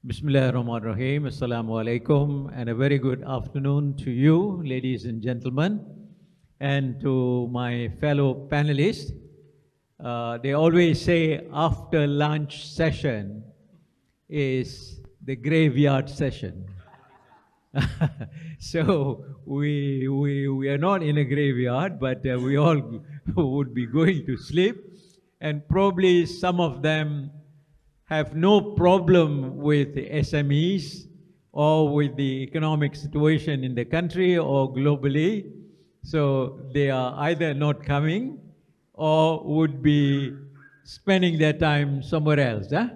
Bismillahirrahmanirrahim. Assalamu alaikum, and a very good afternoon to you, ladies and gentlemen, and to my fellow panelists. They always say after lunch session is the graveyard session. So we are not in a graveyard, but we all would be going to sleep, and probably some of them have no problem with the SMEs or with the economic situation in the country or globally. So they are either not coming or would be spending their time somewhere else. Huh?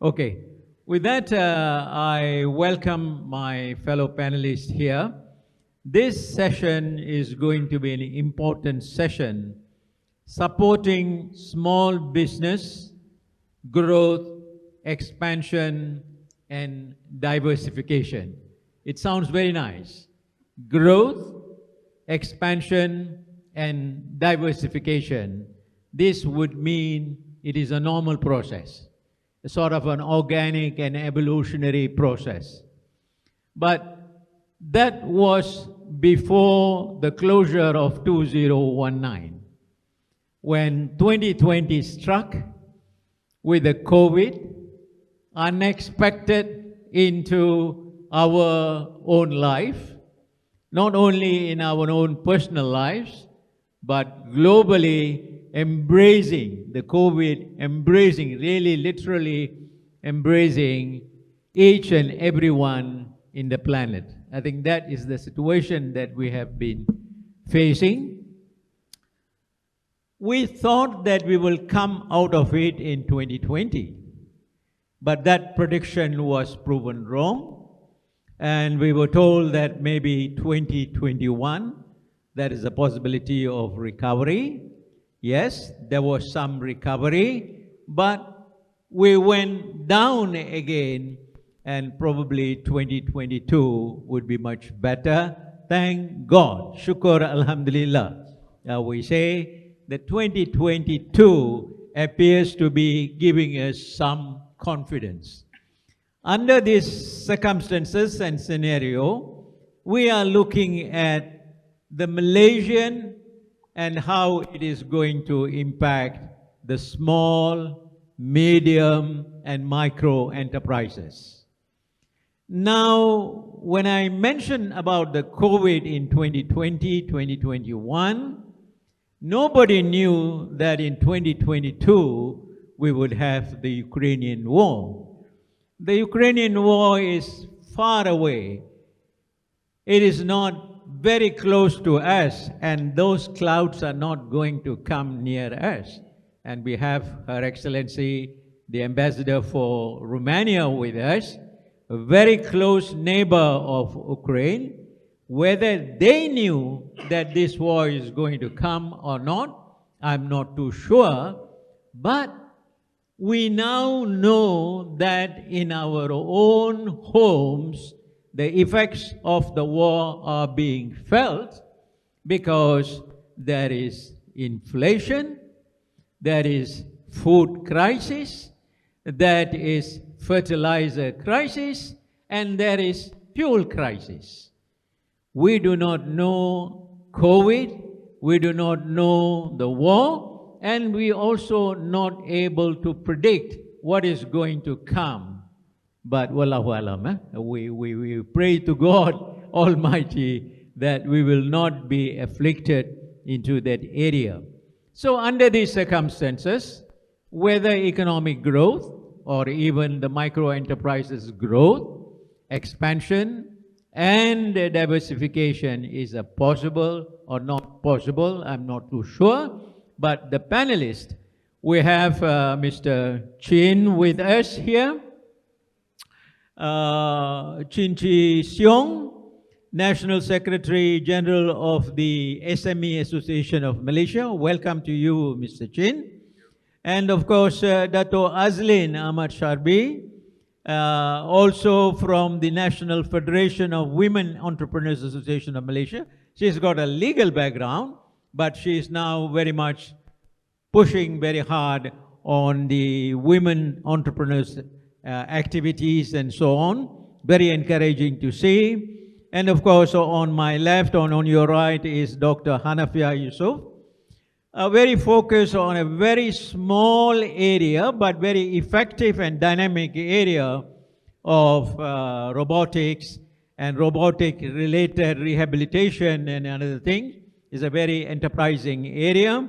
Okay, with that, I welcome my fellow panelists here. This session is going to be an important session supporting small business growth, expansion, and diversification. It sounds very nice. Growth, expansion, and diversification. This would mean it is a normal process, a sort of an organic and evolutionary process. But that was before the closure of 2019. When 2020 struck, with the COVID, unexpected into our own life, not only in our own personal lives, but globally embracing the COVID, embracing, really literally embracing each and everyone in the planet. I think that is the situation that we have been facing. We thought that we will come out of it in 2020, but that prediction was proven wrong, and we were told that maybe 2021, there is a possibility of recovery. Yes, there was some recovery, but we went down again, and probably 2022 would be much better. Thank God. Shukr, alhamdulillah. We say, the 2022 appears to be giving us some confidence. Under these circumstances and scenario, we are looking at the Malaysian and how it is going to impact the small, medium, and micro enterprises. Now, when I mention about the COVID in 2020, 2021, nobody knew that in 2022 we would have the Ukrainian war. The Ukrainian war is far away. It is not very close to us, and those clouds are not going to come near us. And we have Her Excellency, the Ambassador for Romania with us, a very close neighbor of Ukraine. Whether they knew that this war is going to come or not, I'm not too sure. But we now know that in our own homes, the effects of the war are being felt because there is inflation, there is food crisis, there is fertilizer crisis, and there is fuel crisis. We do not know COVID, we do not know the war, and we also not able to predict what is going to come. But wallahu alam, we pray to God Almighty that we will not be afflicted into that area. So under these circumstances, whether economic growth or even the micro enterprises growth, expansion, and diversification is a possible or not possible, I'm not too sure. But the panelists, we have Mr. Chee with us here, Chee Seong, National Secretary General of the SME Association of Malaysia. Welcome to you, Mr. Chee. And of course, Dato Azlin Ahmad Shaharbi, also from the National Federation of Women Entrepreneurs Association of Malaysia. She's got a legal background, but she's now very much pushing very hard on the women entrepreneurs activities and so on. Very encouraging to see. And of course, on my left, on your right is Dr. Hanafiah Yussof. Very focused on a very small area, but very effective and dynamic area of robotics and robotic-related rehabilitation and another thing. Is a very enterprising area.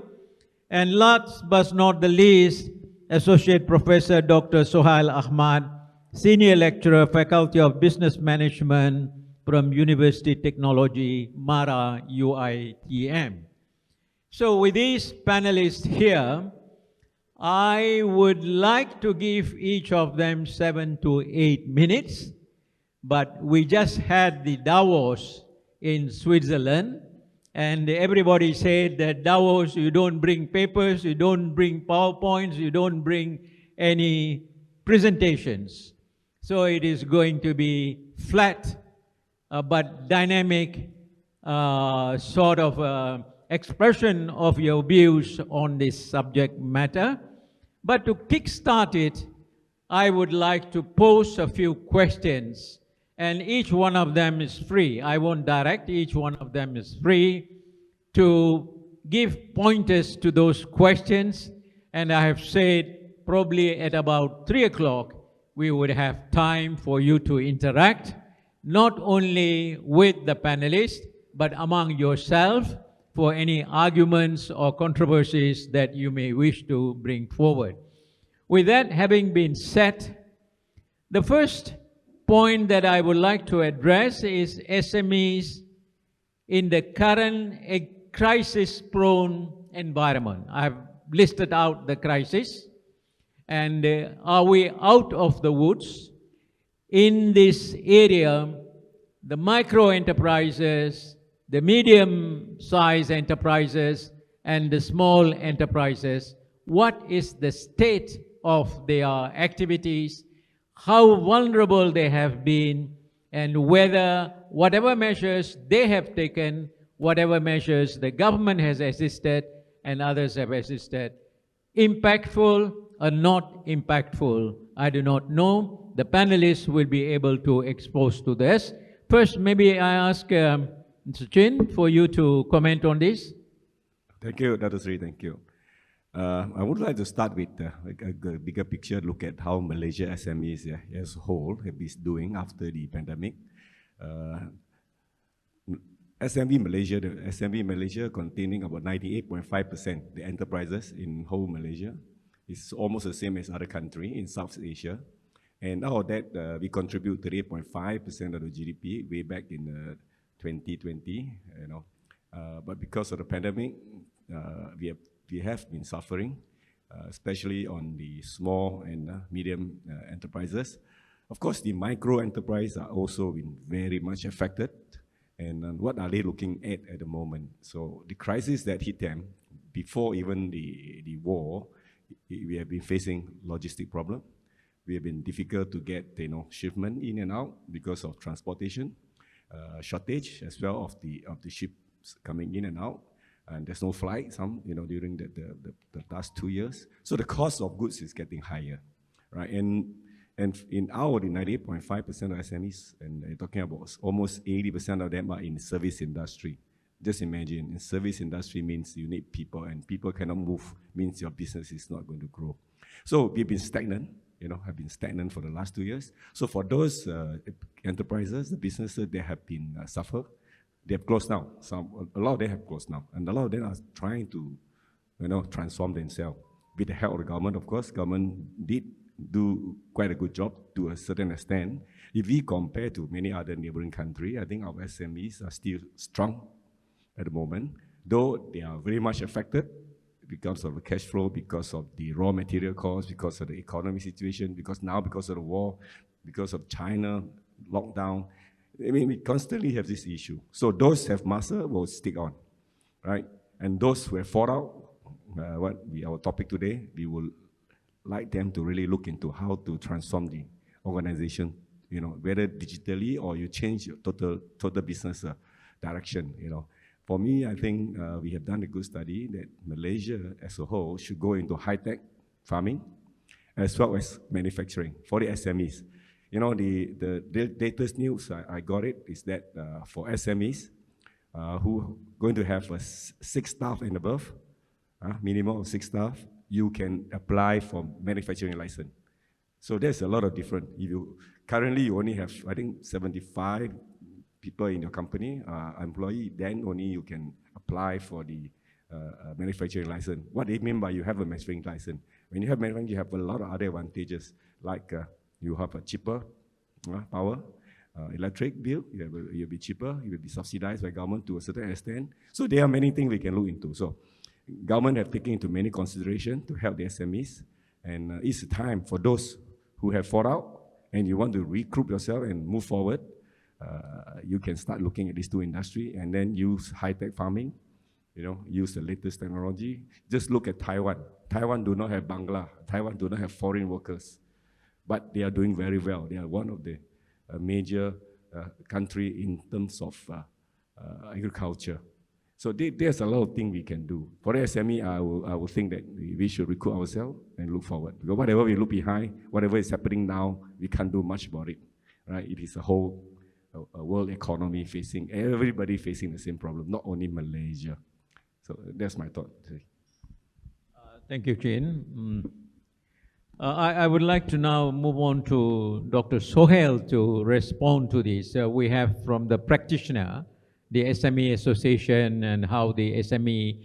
And last but not the least, Associate Professor Dr. Sohail Ahmad, Senior Lecturer, Faculty of Business Management from University Technology, Mara, UiTM. So with these panelists here, I would like to give each of them 7 to 8 minutes, but we just had the Davos in Switzerland, and everybody said that Davos, you don't bring papers, you don't bring PowerPoints, you don't bring any presentations. So it is going to be flat, but dynamic sort of expression of your views on this subject matter. But to kickstart it, I would like to pose a few questions, and each one of them is free. I won't direct, each one of them is free to give pointers to those questions. And I have said probably at about 3 o'clock, we would have time for you to interact, not only with the panelists, but among yourself for any arguments or controversies that you may wish to bring forward. With that having been said, the first point that I would like to address is SMEs in the current crisis-prone environment. I have listed out the crisis, and are we out of the woods? In this area, the micro enterprises, the medium-sized enterprises, and the small enterprises, what is the state of their activities, how vulnerable they have been, and whether whatever measures they have taken, whatever measures the government has assisted and others have assisted, impactful or not impactful, I do not know. The panelists will be able to expose to this. First, maybe I ask Mr. Chin for you to comment on this. Thank you, Dato Seri, thank you. I would like to start with a bigger picture, look at how Malaysia SMEs as a whole have been doing after the pandemic. SME Malaysia containing about 98.5% the enterprises in whole Malaysia. It's almost the same as other countries in South Asia. And out of that, we contribute 38.5% of the GDP way back in 2020. But because of the pandemic, we have been suffering, especially on the small and medium enterprises. Of course, the micro enterprises are also been very much affected. And what are they looking at the moment? So the crisis that hit them before even the war, we have been facing logistic problem. We have been difficult to get shipment in and out because of transportation shortage as well of the ships coming in and out. And there's no flight, during the last 2 years. So the cost of goods is getting higher, right? And in our 98.5% of SMEs, and you're talking about almost 80% of them are in the service industry. Just imagine, in service industry means you need people, and people cannot move, means your business is not going to grow. So we've been stagnant, have been stagnant for the last 2 years. So for those enterprises, the businesses, they have been suffer. They have closed down. A lot of them have closed down, and a lot of them are trying to, transform themselves. With the help of the government, of course, government did do quite a good job to a certain extent. If we compare to many other neighboring countries, I think our SMEs are still strong at the moment, though they are very much affected because of the cash flow, because of the raw material costs, because of the economic situation, because of the war, because of China lockdown. I mean, we constantly have this issue. So those who have muscle will stick on, right? And those who have fought out, our topic today, we will like them to really look into how to transform the organization, whether digitally or you change your total business direction, For me, I think we have done a good study that Malaysia as a whole should go into high-tech farming as well as manufacturing for the SMEs. You know, the latest news, I got it, is that for SMEs who going to have 6 staff and above, minimum of 6 staff, you can apply for manufacturing license. So there's a lot of different. Currently you only have, I think, 75 people in your company, employee, then only you can apply for the manufacturing license. What they mean by you have a manufacturing license? When you have manufacturing, you have a lot of other advantages, like you have a cheaper power, electric bill, you'll be cheaper, you will be subsidized by government to a certain extent. So there are many things we can look into. So government have taken into many consideration to help the SMEs, and it's time for those who have fought out and you want to recruit yourself and move forward, you can start looking at these 2 industries and then use high-tech farming, use the latest technology. Just look at Taiwan. Taiwan do not have Bangla. Taiwan do not have foreign workers, but they are doing very well. They are one of the major country in terms of agriculture. So there's a lot of things we can do. For the SME, I will think that we should recruit ourselves and look forward. Because whatever we look behind, whatever is happening now, we can't do much about it, right? It is a whole world economy facing, everybody facing the same problem, not only Malaysia. So that's my thought. Thank you, Chee. I would like to now move on to Dr. Sohail to respond to this. We have from the practitioner, the SME Association, and how the SME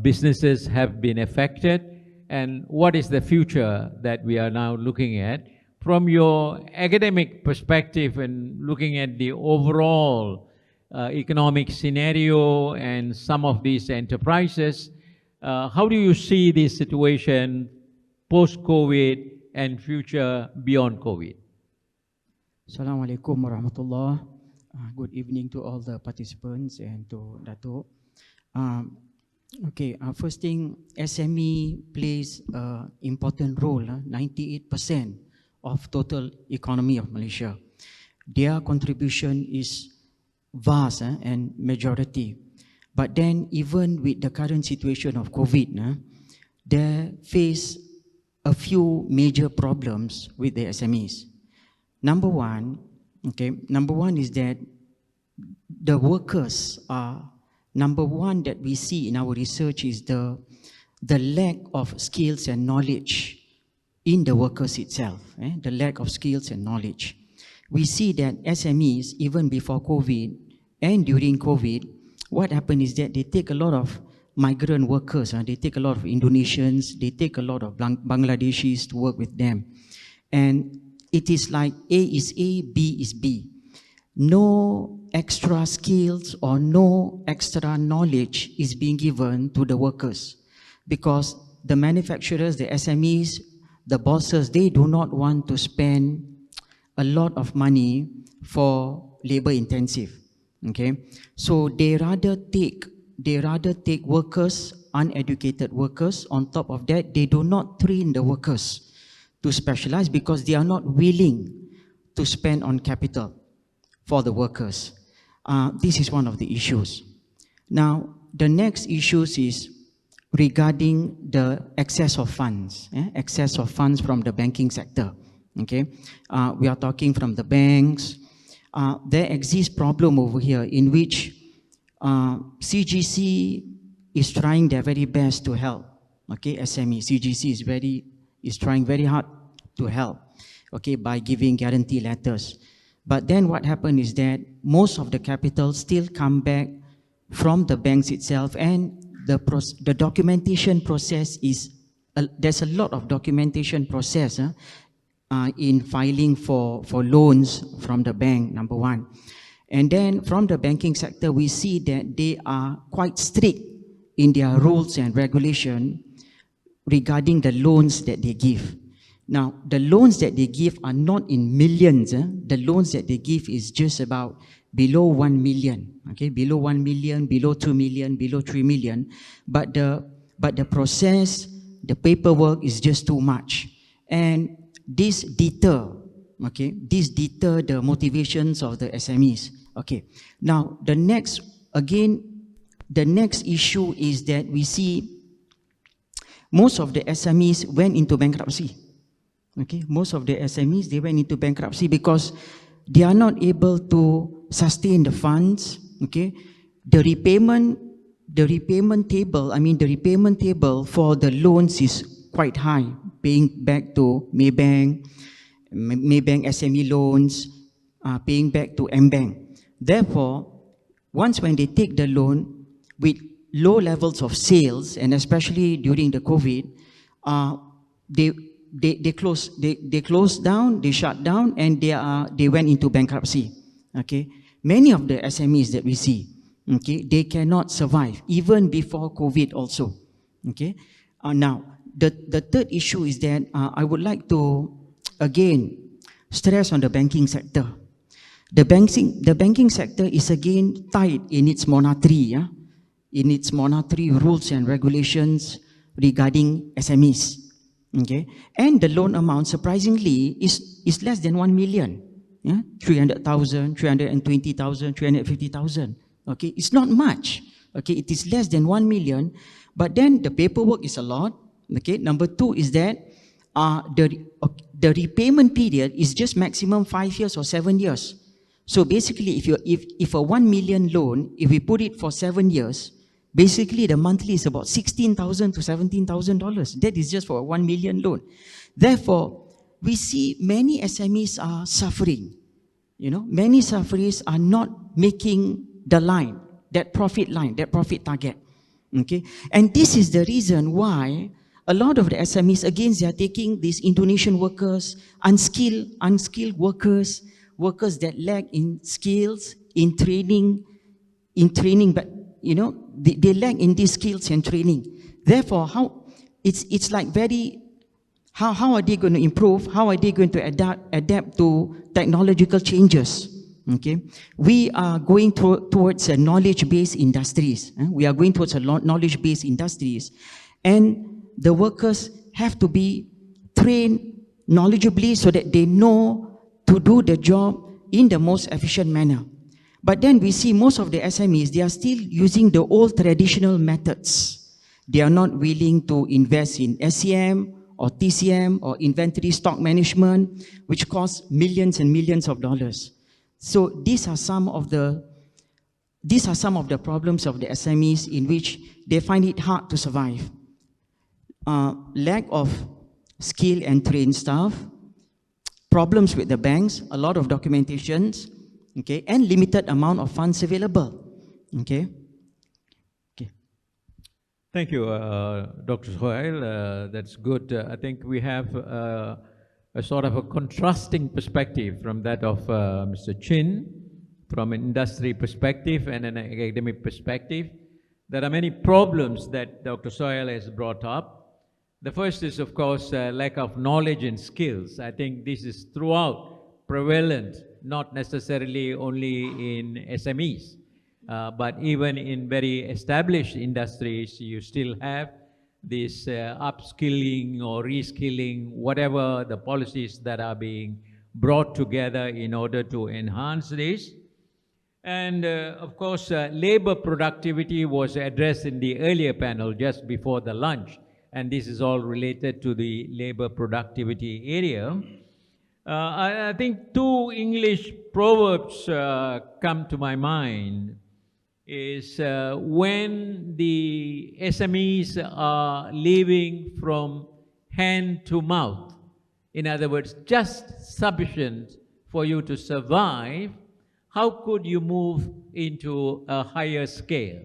businesses have been affected, and what is the future that we are now looking at. From your academic perspective and looking at the overall economic scenario and some of these enterprises, how do you see this situation post-COVID and future beyond COVID? Assalamualaikum warahmatullah. Good evening to all the participants and to Dato. First thing, SME plays an important role, 98% of total economy of Malaysia. Their contribution is vast and majority. But then even with the current situation of COVID, they face a few major problems with the SMEs. Number one is that the workers are, number one that we see in our research is the lack of skills and knowledge in the workers itself, the lack of skills and knowledge. We see that SMEs, even before COVID and during COVID, what happened is that they take a lot of migrant workers, they take a lot of Indonesians, they take a lot of Bangladeshis to work with them. And it is like A is A, B is B. No extra skills or no extra knowledge is being given to the workers because the manufacturers, the SMEs, the bosses, they do not want to spend a lot of money for labor intensive. So they rather take workers, uneducated workers. On top of that, they do not train the workers to specialize because they are not willing to spend on capital for the workers. This is one of the issues. Now, the next issues is regarding the excess of funds, excess of funds from the banking sector. We are talking from the banks. There exists problem over here in which CGC is trying their very best to help. SME, CGC is trying very hard to help, by giving guarantee letters. But then what happened is that most of the capital still come back from the banks itself, and the documentation process is, there's a lot of documentation process in filing for loans from the bank, number one. And then from the banking sector, we see that they are quite strict in their rules and regulation regarding the loans that they give. Now, the loans that they give are not in millions. The loans that they give is just about below 1 million, below 1 million, below 2 million, below 3 million. But the process, the paperwork is just too much. And this deter the motivations of the SMEs. Now, the next issue is that we see most of the SMEs went into bankruptcy. Okay, most of the SMEs, they went into bankruptcy because they are not able to sustain the funds. Okay, the repayment table for the loans is quite high, paying back to Maybank SME loans, paying back to MBank. Therefore, once when they take the loan with low levels of sales, and especially during the COVID, they closed down, they shut down, and they went into bankruptcy. Okay, many of the SMEs that we see, okay, they cannot survive even before COVID also. Okay, now the third issue is that I would like to again stress on the banking sector. The banking sector is again tied in its monetary, in its monetary rules and regulations regarding SMEs. Okay, and the loan amount surprisingly is less than 1 million, 300,000, 320,000, 350,000. Okay, it's not much. Okay, it is less than 1 million, but then the paperwork is a lot. Okay, number two is that the repayment period is just maximum 5 years or 7 years. So basically, if a 1 million loan, if we put it for 7 years, basically the monthly is about $16,000 to $17,000. That is just for a 1 million loan. Therefore, we see many SMEs are suffering. Many sufferers are not making the line, that profit target. Okay, and this is the reason why a lot of the SMEs, again, they are taking these Indonesian workers, unskilled workers that lack in skills, in training, but they lack in these skills and training. Therefore, how are they going to improve? How are they going to adapt to technological changes? Okay, we are going towards a knowledge-based industries. And the workers have to be trained knowledgeably so that they know to do the job in the most efficient manner. But then we see most of the SMEs, they are still using the old traditional methods. They are not willing to invest in SCM or TCM or inventory stock management, which costs millions and millions of dollars. So these are some of the problems of the SMEs in which they find it hard to survive. Lack of skill and trained staff, problems with the banks, a lot of documentations, okay, and limited amount of funds available. Okay. Thank you, Dr. Sohail. That's good. I think we have a sort of a contrasting perspective from that of Mr. Chin, from an industry perspective and an academic perspective. There are many problems that Dr. Sohail has brought up. The first is, of course, lack of knowledge and skills. I think this is throughout prevalent, not necessarily only in SMEs, but even in very established industries, you still have this upskilling or reskilling, whatever the policies that are being brought together in order to enhance this. And of course, labor productivity was addressed in the earlier panel just before the lunch. And this is all related to the labor productivity area. I think two English proverbs come to my mind. Is when the SMEs are living from hand to mouth. In other words, just sufficient for you to survive, how could you move into a higher scale?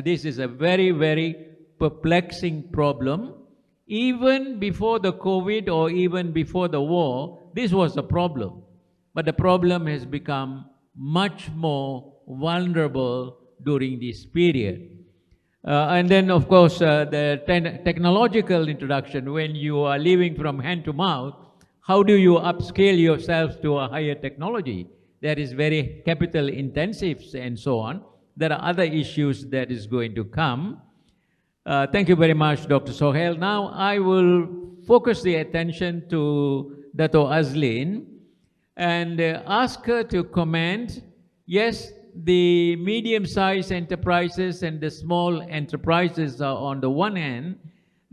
This is a very, very perplexing problem. Even before the COVID or even before the war, this was a problem. But the problem has become much more vulnerable during this period. And then, of course, the technological introduction, when you are living from hand to mouth, how do you upscale yourself to a higher technology? That is very capital intensive and so on. There are other issues that is going to come. Thank you very much, Dr. Sohail. Now I will focus the attention to Dato Azlin and ask her to comment. Yes, the medium-sized enterprises and the small enterprises are on the one hand.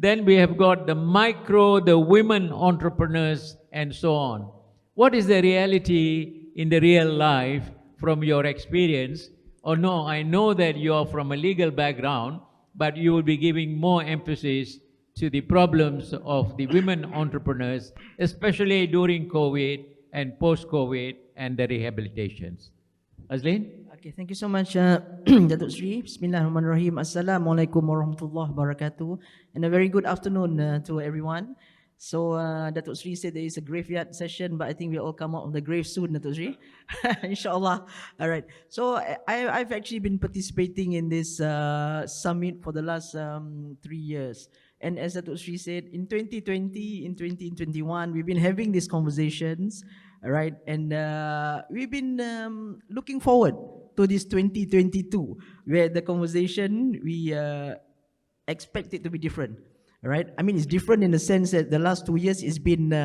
Then we have got the micro, the women entrepreneurs, and so on. What is the reality in the real life from your experience? Or no, I know that you are from a legal background, but you will be giving more emphasis to the problems of the women entrepreneurs, especially during COVID and post-COVID and the rehabilitations. Azlin? Okay, thank you so much, Datuk Sri. Bismillahirrahmanirrahim. Assalamualaikum warahmatullahi wabarakatuh. And a very good afternoon to everyone. So, Datuk Sri said there is a graveyard session, but I think we'll all come out of the grave soon, Datuk Sri. Inshallah. All right. So, I've actually been participating in this summit for the last 3 years. And as Datuk Sri said, in 2020, in 2021, we've been having these conversations, all right? And we've been looking forward to this 2022, where the conversation, we expect it to be different, all right? I mean, it's different in the sense that the last 2 years it's been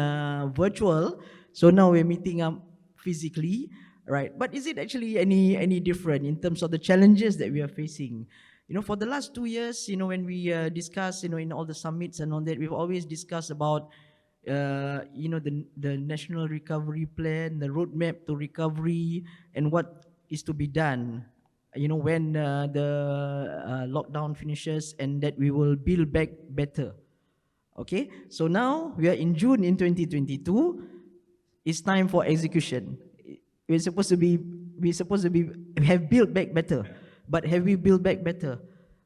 virtual, so now we're meeting up physically, right? But is it actually any different in terms of the challenges that we are facing? You know, for the last 2 years, you know, when we discuss, you know, in all the summits and all that, we've always discussed about, you know, the National Recovery Plan, the roadmap to recovery, and what is to be done, you know, when the lockdown finishes, and that we will build back better. Okay, so now we are in June in 2022. It's time for execution. We have built back better. But have we built back better?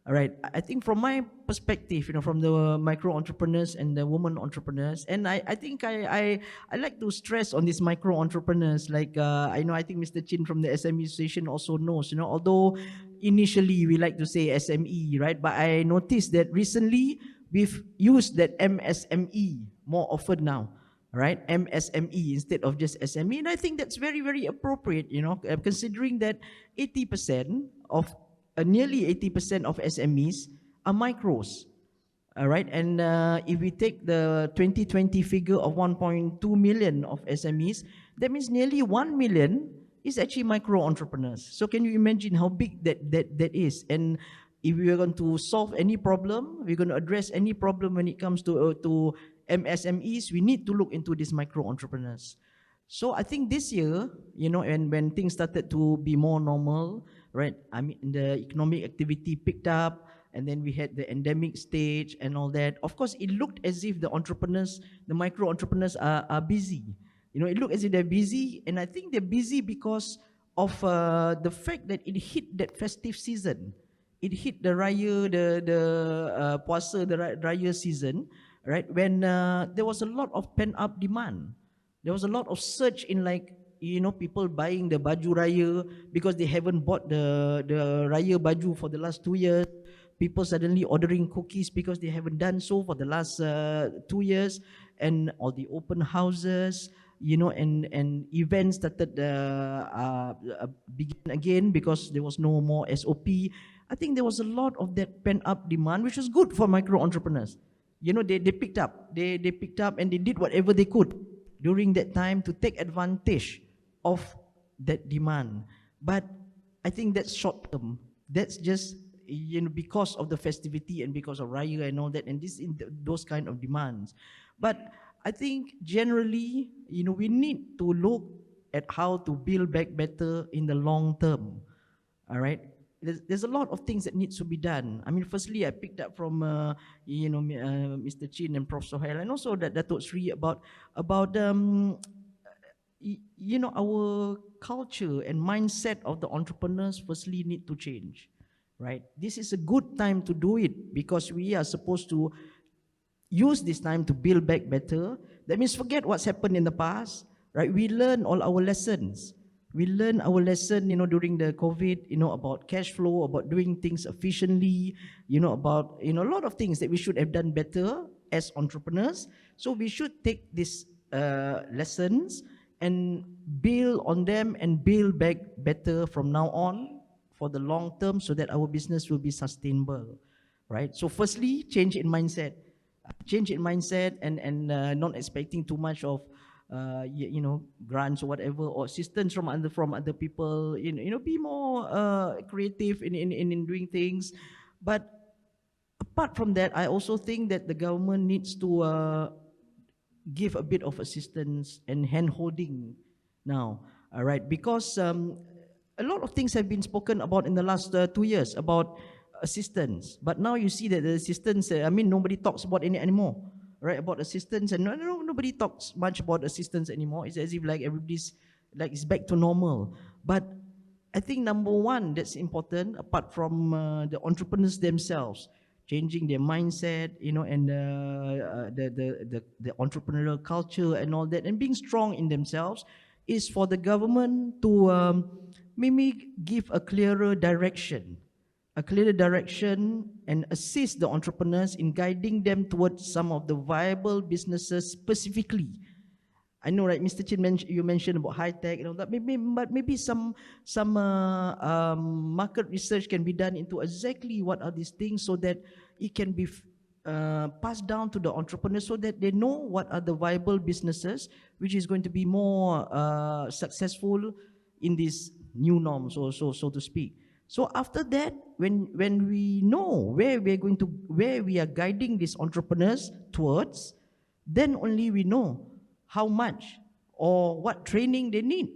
All right. I think from my perspective, you know, from the micro entrepreneurs and the women entrepreneurs, and I think I like to stress on these micro entrepreneurs. Like I think Mr. Chin from the SME Association also knows. You know, although initially we like to say SME, right? But I noticed that recently we've used that MSME more often now. Right, MSME instead of just SME, and I think that's very, very appropriate. You know, considering that 80% of nearly 80% of SMEs are micros. All right, and if we take the 2020 figure of 1.2 million of SMEs, that means nearly 1 million is actually micro entrepreneurs. So can you imagine how big that is? And if we are going to solve any problem, we're going to address any problem when it comes to MSMEs, we need to look into these micro entrepreneurs. So I think this year, you know, and when things started to be more normal, right? I mean, the economic activity picked up, and then we had the endemic stage and all that. Of course, it looked as if the entrepreneurs, the micro entrepreneurs are busy. You know, it looked as if they're busy, and I think they're busy because of the fact that it hit that festive season. It hit the Raya, the Puasa, the Raya season, right? When there was a lot of pent-up demand. There was a lot of surge in, like, you know, people buying the baju Raya because they haven't bought the Raya baju for the last 2 years. People suddenly ordering cookies because they haven't done so for the last 2 years. And all the open houses, you know, and events started begin again because there was no more SOP. I think there was a lot of that pent-up demand, which was good for micro entrepreneurs. You know, they picked up. They picked up and they did whatever they could during that time to take advantage of that demand. But I think that's short term. That's just, you know, because of the festivity and because of Raya and all that, and this those kind of demands. But I think generally, you know, we need to look at how to build back better in the long term. All right. There's a lot of things that needs to be done. I mean, firstly, I picked up from you know, Mr. Chin and Prof. Sohail, and also that Dato Sri about you know, our culture and mindset of the entrepreneurs firstly need to change, right? This is a good time to do it because we are supposed to use this time to build back better. That means forget what's happened in the past, right? We learn all our lessons. We learn our lesson, you know, during the COVID, you know, about cash flow, about doing things efficiently, you know, about, you know, a lot of things that we should have done better as entrepreneurs. So we should take these lessons and build on them and build back better from now on for the long term so that our business will be sustainable, right? So firstly, change in mindset. Change in mindset and not expecting too much of you know, grants or whatever, or assistance from other people. You know, be more creative in doing things. But apart from that, I also think that the government needs to give a bit of assistance and hand-holding now, all right? Because a lot of things have been spoken about in the last 2 years about assistance, but now you see that the assistance, nobody talks about any anymore, right? About assistance, and nobody talks much about assistance anymore. It's as if like everybody's like it's back to normal. But I think number one that's important, apart from the entrepreneurs themselves changing their mindset, and the entrepreneurial culture and all that, and being strong in themselves, is for the government to maybe give a clearer direction and assist the entrepreneurs in guiding them towards some of the viable businesses specifically. I know, right, Mr. Chin, you mentioned about high tech and all that. Maybe some market research can be done into exactly what are these things, so that it can be passed down to the entrepreneurs, so that they know what are the viable businesses which is going to be more successful in this new norm, so to speak. So after that, when we know where we are guiding these entrepreneurs towards, then only we know how much or what training they need.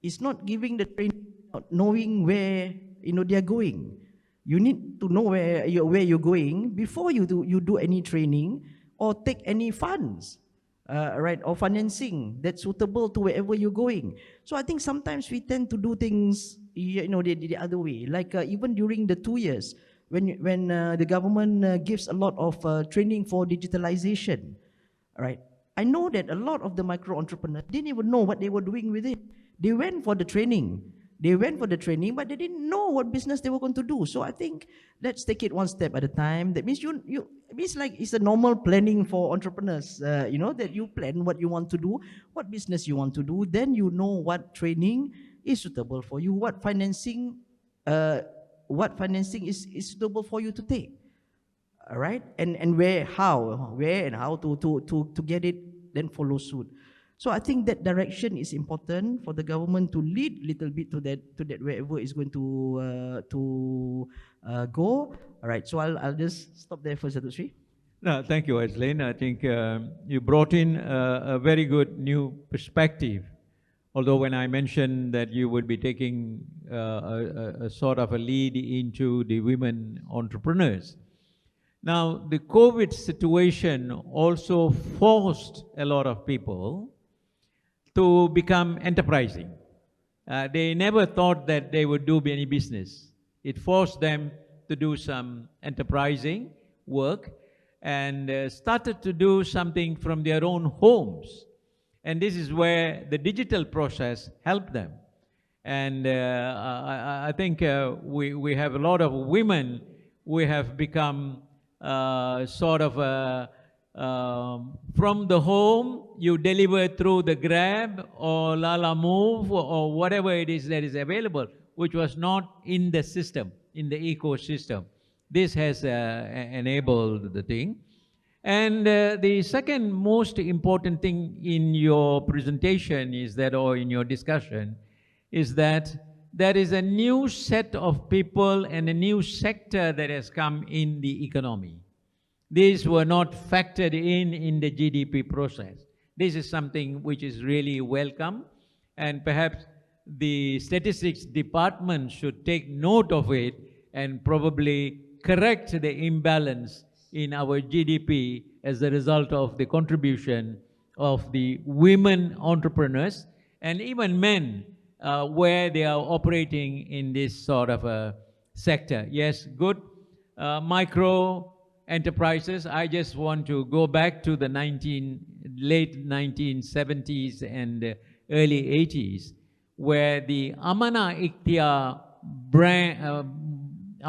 It's not giving the training, not knowing where they are going. You need to know where you're going before you do any training or take any funds, right, or financing that's suitable to wherever you're going. So I think sometimes we tend to do things, the other way. Like even during the 2 years, when the government gives a lot of training for digitalization, right? I know that a lot of the micro entrepreneurs didn't even know what they were doing with it. They went for the training, but they didn't know what business they were going to do. So I think let's take it one step at a time. That means it's a normal planning for entrepreneurs. That you plan what you want to do, what business you want to do, then you know what training is suitable for you, what financing is suitable for you to take. All right, and where and how to get it, then follow suit. So I think that direction is important for the government to lead a little bit to that wherever it's going to go. All right, so I'll just stop there for Dato' Sri. No, thank you, Azlin. I think you brought in a very good new perspective. Although when I mentioned that you would be taking a sort of a lead into the women entrepreneurs. Now, the COVID situation also forced a lot of people to become enterprising. They never thought that they would do any business. It forced them to do some enterprising work and started to do something from their own homes. And this is where the digital process helped them. And I think we have a lot of women who have become from the home, you deliver through the Grab or Lala Move or whatever it is that is available, which was not in the system, in the ecosystem. This has enabled the thing. And the second most important thing in your presentation is that, or in your discussion, is that there is a new set of people and a new sector that has come in the economy. These were not factored in the GDP process. This is something which is really welcome, and perhaps the statistics department should take note of it and probably correct the imbalance in our GDP as a result of the contribution of the women entrepreneurs and even men where they are operating in this sort of a sector. Yes, good. Micro enterprises, I just want to go back to the late 1970s and early 80s, where the Amanah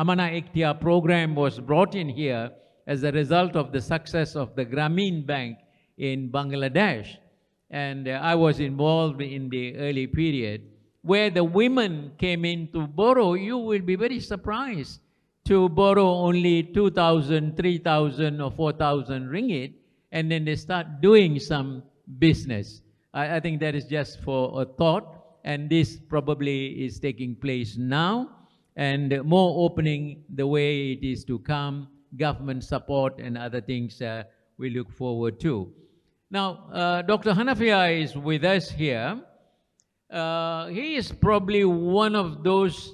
Ikhtiar program was brought in here as a result of the success of the Grameen Bank in Bangladesh. And I was involved in the early period where the women came in to borrow. You will be very surprised to borrow only 2,000, 3,000 or 4,000 ringgit, and then they start doing some business. I think that is just for a thought, and this probably is taking place now, and more opening the way it is to come government support and other things we look forward to. Now, Dr. Hanafiah is with us here. He is probably one of those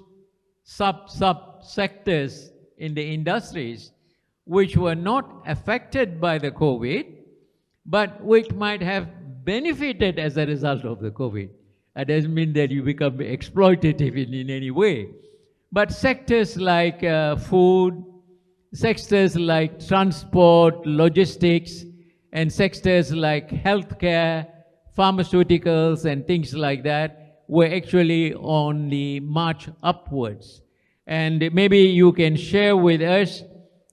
sub-sectors in the industries which were not affected by the COVID, but which might have benefited as a result of the COVID. That doesn't mean that you become exploitative in any way. But sectors like food, sectors like transport, logistics, and sectors like healthcare, pharmaceuticals, and things like that were actually on the march upwards. And maybe you can share with us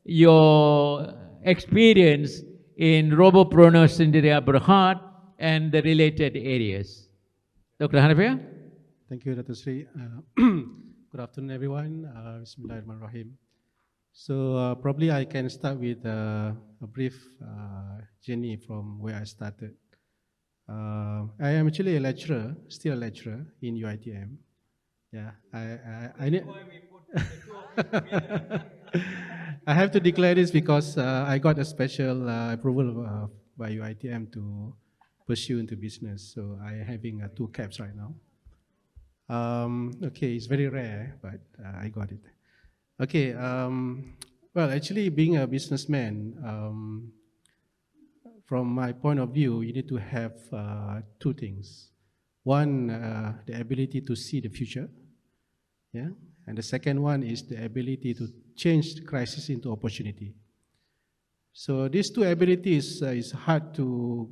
your experience in Robopreneur Sendirian Berhad and the related areas. Dr. Hanafiah? Thank you, Dr. Seri. Good afternoon, everyone. Bismillahirrahmanirrahim. So probably I can start with a brief journey from where I started. I am actually a lecturer, still a lecturer in UiTM. Yeah, I have to declare this because I got a special approval by UiTM to pursue into business. So I am having 2 caps right now. Okay, it's very rare, but I got it. Okay, well, actually being a businessman, from my point of view, you need to have 2 things. One, the ability to see the future, yeah, and the second one is the ability to change crisis into opportunity. So these 2 abilities is hard to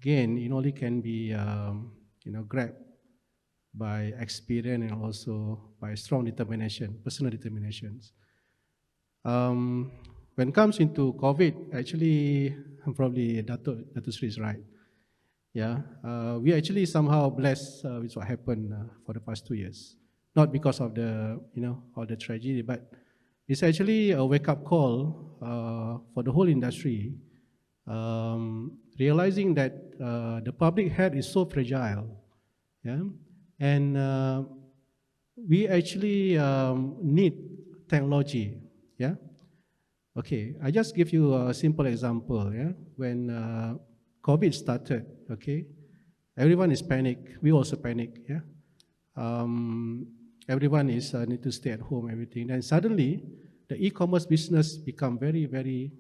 gain. It only can be grabbed by experience and also by strong determination, personal determinations. When it comes into COVID, actually, probably Dato Seri is right. Yeah, we actually somehow blessed with what happened for the past 2 years. Not because of the, all the tragedy, but it's actually a wake-up call for the whole industry, realizing that the public health is so fragile, yeah, and we actually need technology, yeah. Okay, I just give you a simple example, yeah. When COVID started, okay, everyone is panicked. We also panic, yeah. Everyone is need to stay at home, everything. And suddenly, the e-commerce business become very,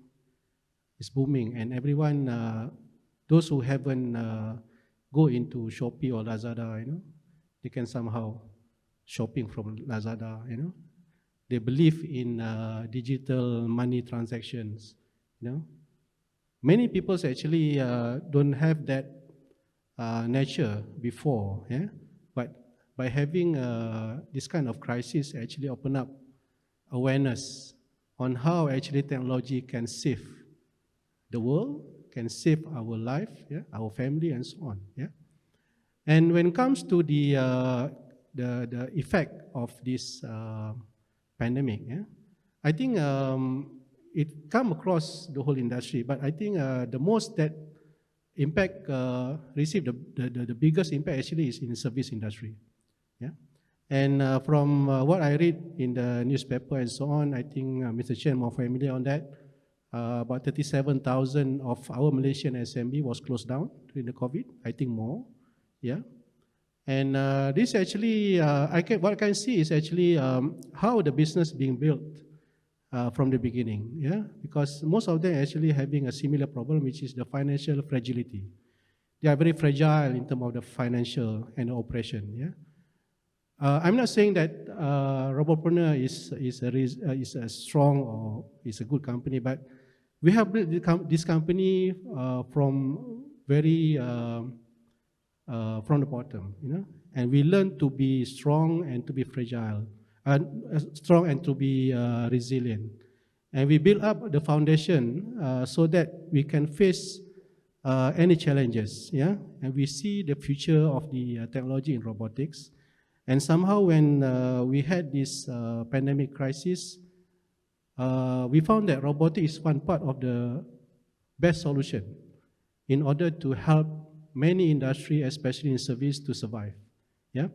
it's booming. And everyone, those who haven't go into Shopee or Lazada, they can somehow shopping from Lazada, They believe in digital money transactions, Many people actually don't have that nature before, yeah. But by having this kind of crisis, actually open up awareness on how actually technology can save the world, can save our life, yeah, our family, and so on, yeah. And when it comes to the effect of this pandemic, yeah, I think it come across the whole industry, but I think the most that impact received the biggest impact actually is in the service industry, yeah. And from what I read in the newspaper and so on, I think Mr. Chen more familiar on that. About 37,000 of our Malaysian SME was closed down during the COVID. I think more, yeah. And this actually, what I can see is actually how the business being built from the beginning, yeah. Because most of them actually having a similar problem, which is the financial fragility. They are very fragile in terms of the financial and operation, yeah. I'm not saying that Robopreneur is a strong or is a good company, but we have built this company from very from the bottom, and we learn to be strong and to be fragile, strong and to be resilient, and we build up the foundation so that we can face any challenges, yeah. And we see the future of the technology in robotics. And somehow when we had this pandemic crisis, we found that robotics is one part of the best solution in order to help many industries, especially in service, to survive. Yeah,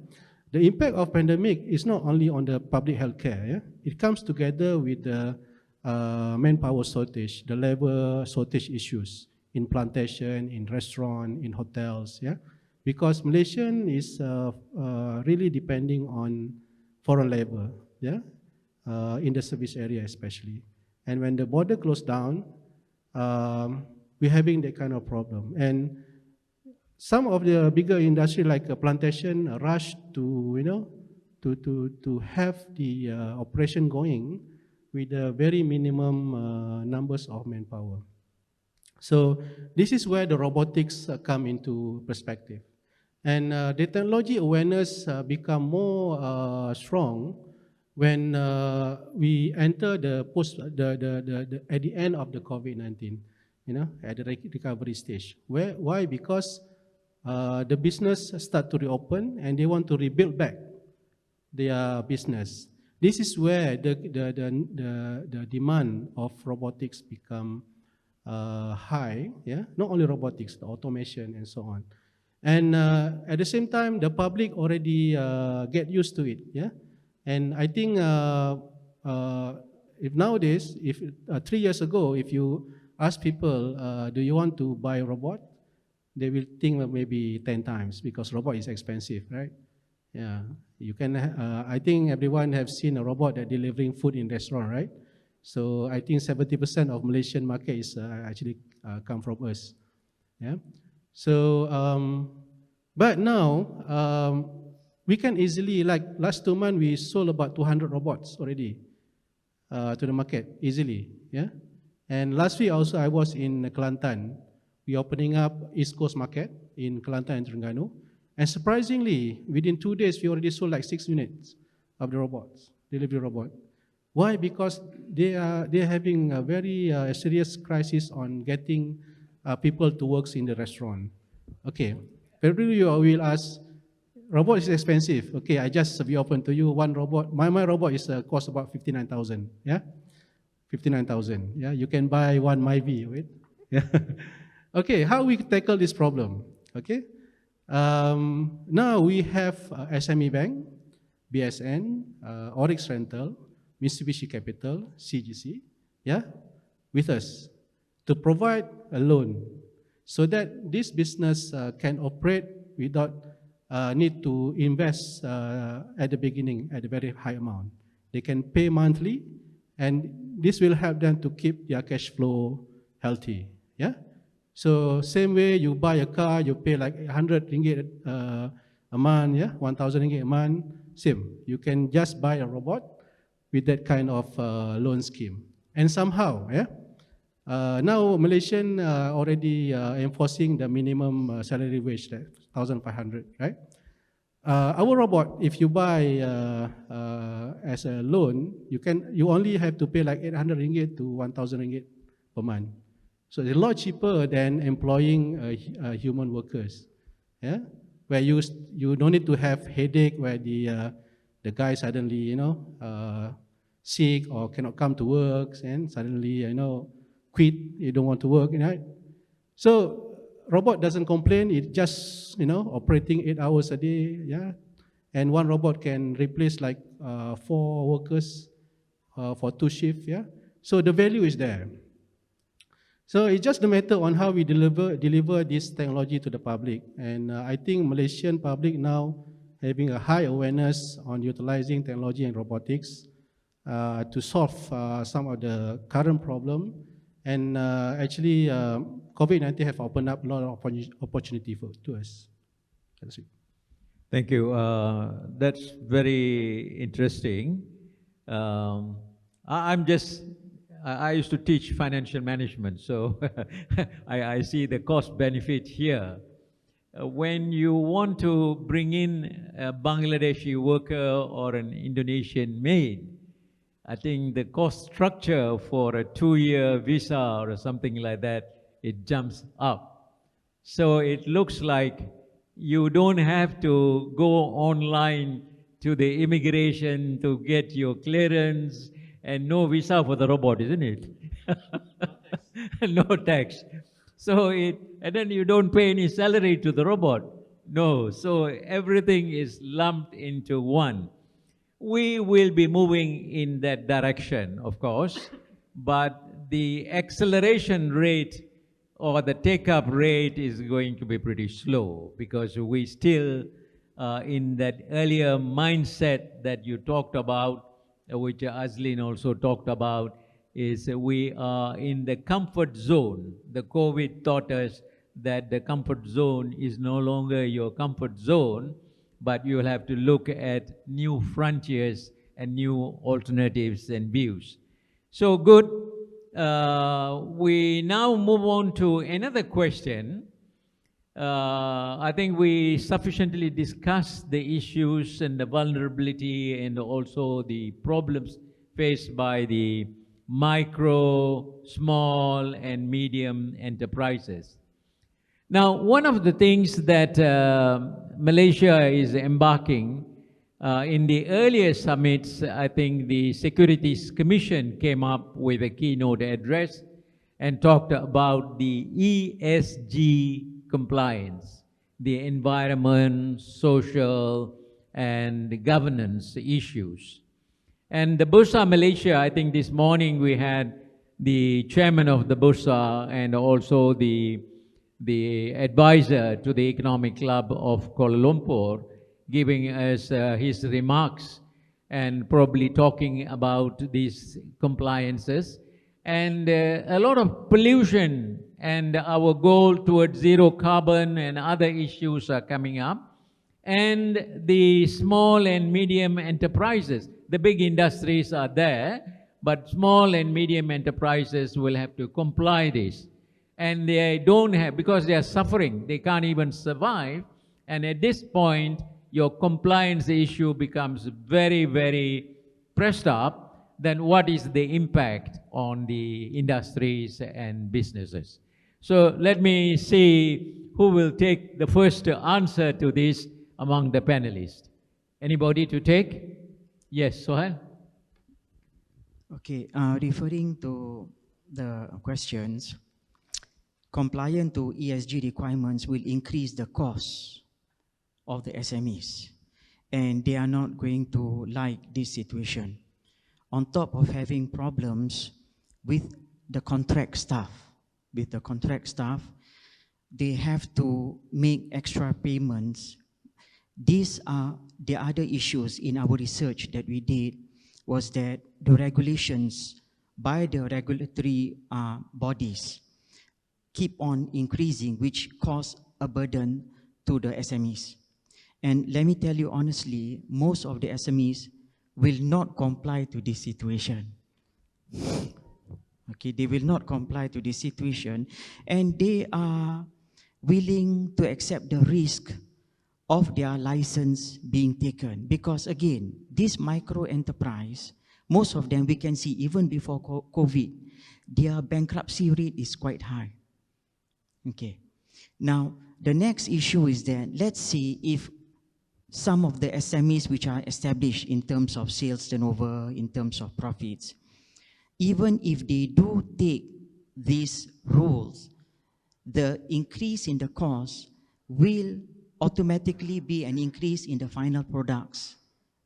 the impact of pandemic is not only on the public healthcare. Yeah, it comes together with the manpower shortage, the labor shortage issues in plantation, in restaurant, in hotels, yeah? Because Malaysian is really depending on foreign labor, yeah? In the service area especially. And when the border closed down, we're having that kind of problem. And some of the bigger industry like plantation rushed to, you know, to have the operation going with a very minimum numbers of manpower. So this is where the robotics come into perspective. And the technology awareness become more strong when we enter the at the end of the COVID-19, you know, at the recovery stage. Why? Because the business start to reopen and they want to rebuild back their business. This is where the demand of robotics become high, yeah? Not only robotics, the automation and so on. And at the same time, the public already get used to it, yeah? And I think if nowadays, if 3 years ago, if you ask people, do you want to buy a robot? They will think maybe 10 times because robot is expensive, right? Yeah, you can, I think everyone have seen a robot that delivering food in restaurant, right? So I think 70% of Malaysian market is actually come from us, yeah? So, but now, we can easily, like last 2 months, we sold about 200 robots already to the market, easily, yeah? And last week also, I was in Kelantan. We opening up East Coast market in Kelantan and Terengganu. And surprisingly, within 2 days, we already sold like 6 units of the robots, delivery robot. Why? Because they are having a very serious crisis on getting people to work in the restaurant. Okay, probably you will ask, robot is expensive. Okay, I just be open to you one robot. My robot is cost about 59,000. Yeah, 59,000. Yeah, you can buy one Myvi, right? Yeah. Okay, how we tackle this problem? Okay, now we have SME Bank, BSN, Oryx Rental, Mitsubishi Capital, CGC, yeah, with us to provide a loan so that this business can operate without need to invest at the beginning at a very high amount. They can pay monthly, and this will help them to keep their cash flow healthy, yeah? So same way you buy a car, you pay like 100 ringgit a month, yeah, 1,000 ringgit a month, same. You can just buy a robot with that kind of loan scheme. And somehow, yeah, now Malaysian already enforcing the minimum salary wage, that 1,500, right? Our robot, if you buy as a loan, you only have to pay like 800 ringgit to 1,000 ringgit per month. So it's a lot cheaper than employing human workers, yeah? Where you don't need to have headache where the guy suddenly, you know, sick or cannot come to work and suddenly, you know, quit, you don't want to work, you know? So robot doesn't complain, it just, you know, operating 8 hours a day, yeah? And one robot can replace like 4 workers for 2 shifts, yeah? So the value is there. So it's just a matter on how we deliver this technology to the public. And I think Malaysian public now having a high awareness on utilizing technology and robotics to solve some of the current problem. And actually, COVID-19 have opened up a lot of opportunity to us. That's it. Thank you. That's very interesting. I used to teach financial management, so I see the cost benefit here. When you want to bring in a Bangladeshi worker or an Indonesian maid, I think the cost structure for a 2-year visa or something like that, it jumps up. So it looks like you don't have to go online to the immigration to get your clearance, and no visa for the robot, isn't it? No tax. So and then you don't pay any salary to the robot. No, so everything is lumped into one. We will be moving in that direction, of course, but the acceleration rate or the take-up rate is going to be pretty slow, because we still in that earlier mindset that you talked about, which Azlin also talked about, is we are in the comfort zone. The COVID taught us that the comfort zone is no longer your comfort zone, but you will have to look at new frontiers and new alternatives and views. So good. We now move on to another question. I think we sufficiently discussed the issues and the vulnerability and also the problems faced by the micro, small, and medium enterprises. Now, one of the things that Malaysia is embarking in the earlier summits, I think the Securities Commission came up with a keynote address and talked about the ESG compliance, the environment, social, and governance issues. And the Bursa Malaysia, I think this morning we had the chairman of the Bursa and also the advisor to the Economic Club of Kuala Lumpur giving us his remarks and probably talking about these compliances. And a lot of pollution and our goal towards zero carbon and other issues are coming up. And the small and medium enterprises, the big industries are there, but small and medium enterprises will have to comply this. And they don't have, because they are suffering, they can't even survive. And at this point, your compliance issue becomes very, very pressed up. Then what is the impact on the industries and businesses? So let me see who will take the first answer to this among the panelists. Anybody to take? Yes, Sohail. Okay, referring to the questions, compliance to ESG requirements will increase the cost of the SMEs, and they are not going to like this situation. On top of having problems with the contract staff, they have to make extra payments. These are the other issues in our research that we did, was that the regulations by the regulatory bodies keep on increasing, which cause a burden to the SMEs. And let me tell you honestly, most of the SMEs will not comply to this situation. Okay, they will not comply to this situation, and they are willing to accept the risk of their license being taken. Because again, this micro enterprise, most of them we can see even before COVID, their bankruptcy rate is quite high. Okay, now the next issue is that let's see if some of the SMEs which are established in terms of sales turnover, in terms of profits, even if they do take these rules, the increase in the cost will automatically be an increase in the final products,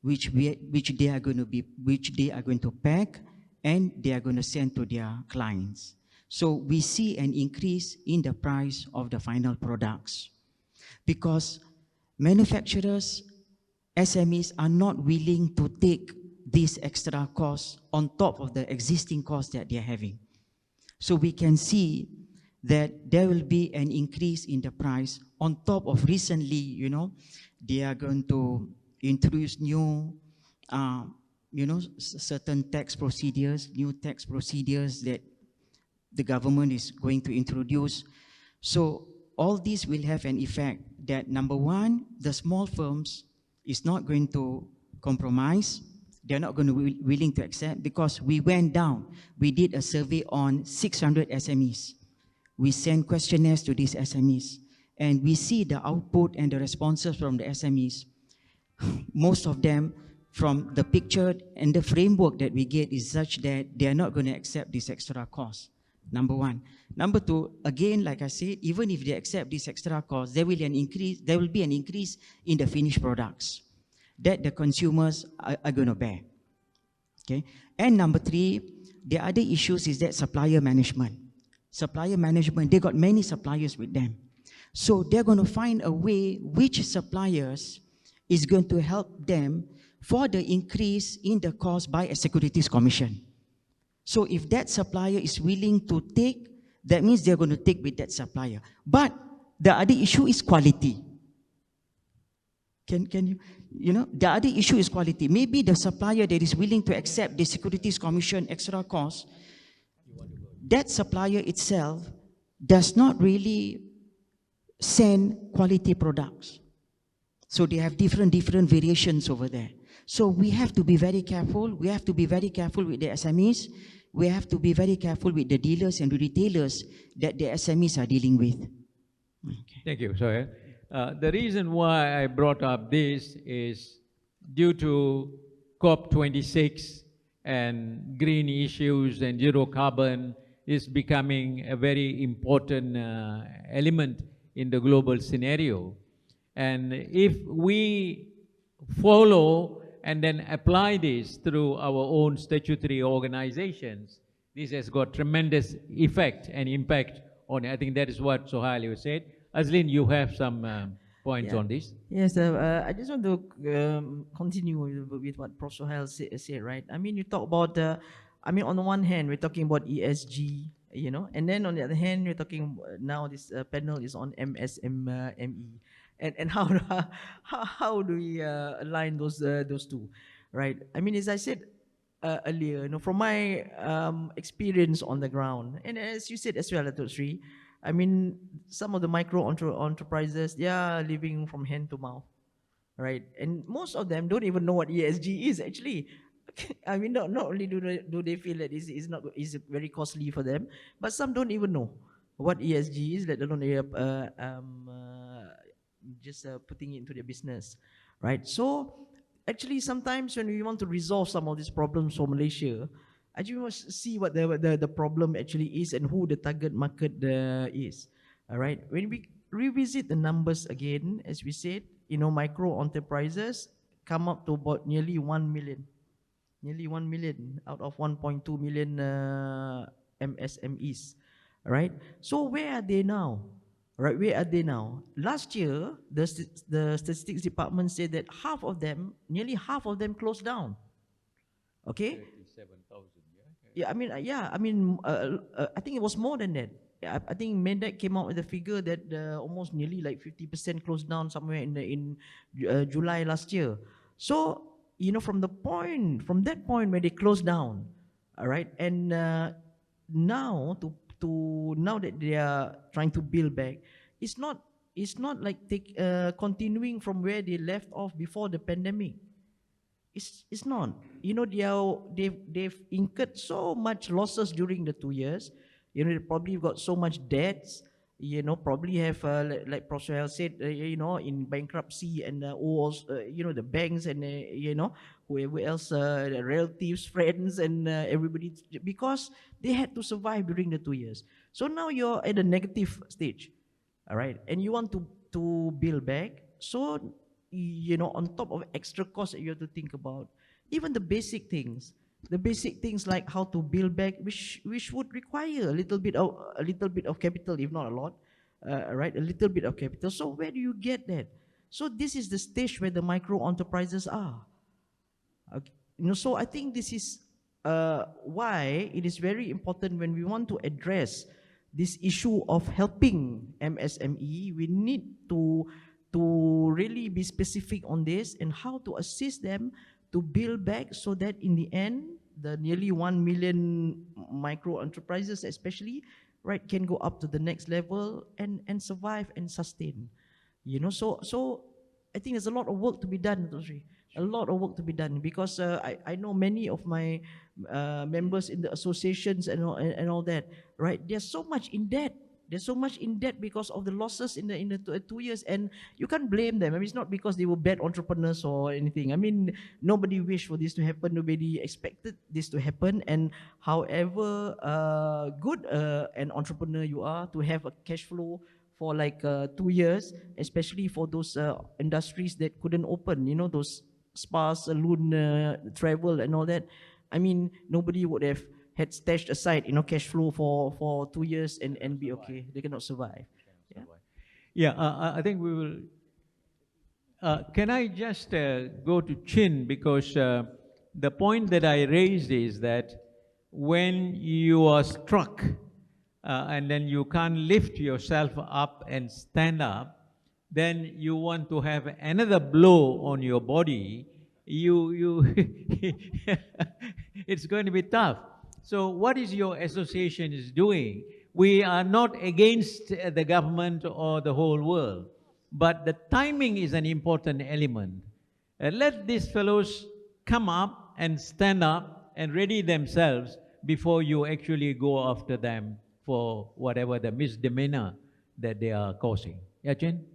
which they are going to pack and they are going to send to their clients. So we see an increase in the price of the final products because manufacturers, SMEs are not willing to take these extra costs on top of the existing costs that they're having. So we can see that there will be an increase in the price on top of recently, they are going to introduce new, certain tax procedures, new tax procedures that the government is going to introduce. So all this will have an effect that, number one, the small firms is not going to compromise. They're not going to be willing to accept, because we went down. We did a survey on 600 SMEs. We sent questionnaires to these SMEs, and we see the output and the responses from the SMEs. Most of them, from the picture and the framework that we get, is such that they are not going to accept this extra cost. Number one. Number two, again, like I said, even if they accept this extra cost, there will be an increase in the finished products that the consumers are going to bear. Okay, and number 3, the other issues is that supplier management. Supplier management, they got many suppliers with them. So they're going to find a way which suppliers is going to help them for the increase in the cost by a securities commission. So if that supplier is willing to take, that means they're going to take with that supplier. But the other issue is quality. Can you, the other issue is quality. Maybe the supplier that is willing to accept the securities commission extra cost, that supplier itself does not really send quality products. So they have different variations over there. So we have to be very careful. We have to be very careful with the SMEs. We have to be very careful with the dealers and the retailers that the SMEs are dealing with. Okay. Thank you, Sohail. The reason why I brought up this is due to COP26 and green issues and zero carbon is becoming a very important element in the global scenario. And if we follow and then apply this through our own statutory organizations, this has got tremendous effect and impact on it. I think that is what Sohail said. Azlin, you have some points on this? Yes, I just want to continue with what Prof. Sohail said, right? I mean, you talk about, on the one hand, we're talking about ESG, and then on the other hand, we're talking now this panel is on MSME. And how do we align those two, right? I mean, as I said earlier, from my experience on the ground, and as you said as well, Dato Sri, I mean, some of the micro enterprises, they are living from hand to mouth, right? And most of them don't even know what ESG is actually. I mean, not only do they feel that is very costly for them, but some don't even know what ESG is, let alone just putting it into their business, right? So actually, sometimes when we want to resolve some of these problems for Malaysia, I just must see what the problem actually is and who the target market is. All right. When we revisit the numbers again, as we said, micro enterprises come up to about nearly 1 million out of 1.2 million MSMEs. All right. So where are they now? Right, where are they now? Last year, the statistics department said that nearly half of them closed down. Okay. 37,000. Yeah, I think it was more than that. I think MEDEC came out with a figure that almost nearly like 50% closed down somewhere in July last year. So from that point where they closed down, all right, and now that they are trying to build back, it's not like continuing from where they left off before the pandemic. It's not. They've incurred so much losses during the 2 years. They probably got so much debts. Probably have like Prof. Sohail said, in bankruptcy and the banks and whoever else, relatives, friends, and everybody, because they had to survive during the 2 years. So now you're at a negative stage, all right, and you want to build back. So on top of extra costs that you have to think about, even the basic things like how to build back, which would require a little bit of capital, if not a lot, right? A little bit of capital. So where do you get that? So this is the stage where the micro enterprises are. Okay. So I think this is why it is very important when we want to address this issue of helping MSME. We need to really be specific on this and how to assist them to build back, so that in the end, the nearly 1 million micro enterprises especially, right, can go up to the next level and survive and sustain. So I think there's a lot of work to be done, a lot of work to be done, because I know many of my members in the associations and all that, right, they're so much in debt. They're so much in debt because of the losses in the 2 years, and you can't blame them. I mean, it's not because they were bad entrepreneurs or anything. I mean, nobody wished for this to happen. Nobody expected this to happen. And however good an entrepreneur you are, to have a cash flow for like 2 years, especially for those industries that couldn't open, those spa, saloon, travel, and all that. I mean, nobody would have had stashed aside, cash flow for 2 years and be okay. They cannot survive. Yeah. Yeah, I think we will. Can I just go to Chin, because the point that I raised is that when you are struck and then you can't lift yourself up and stand up, then you want to have another blow on your body. It's going to be tough. So what is your association is doing? We are not against the government or the whole world, but the timing is an important element. Let these fellows come up and stand up and ready themselves before you actually go after them for whatever the misdemeanor that they are causing. Yeah, Chen?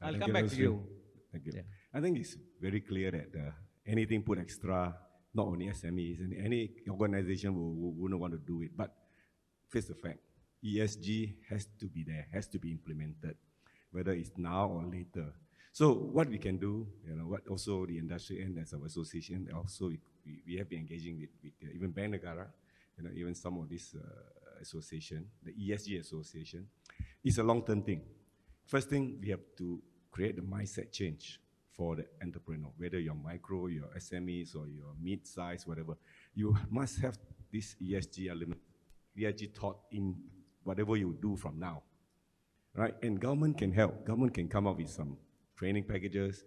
I'll come back to you. Thank you. Yeah. I think it's very clear that anything put extra, not only SMEs, and any organization wouldn't want to do it. But face the fact, ESG has to be there, has to be implemented, whether it's now or later. So what we can do, what also the industry and as our association, also we have been engaging with even Bank Negara, even some of this association, the ESG association, it's a long-term thing. First thing, we have to create the mindset change for the entrepreneur, whether you're micro, your SMEs, or your mid-size, whatever. You must have this ESG element, ESG thought in whatever you do from now, right? And government can help. Government can come up with some training packages,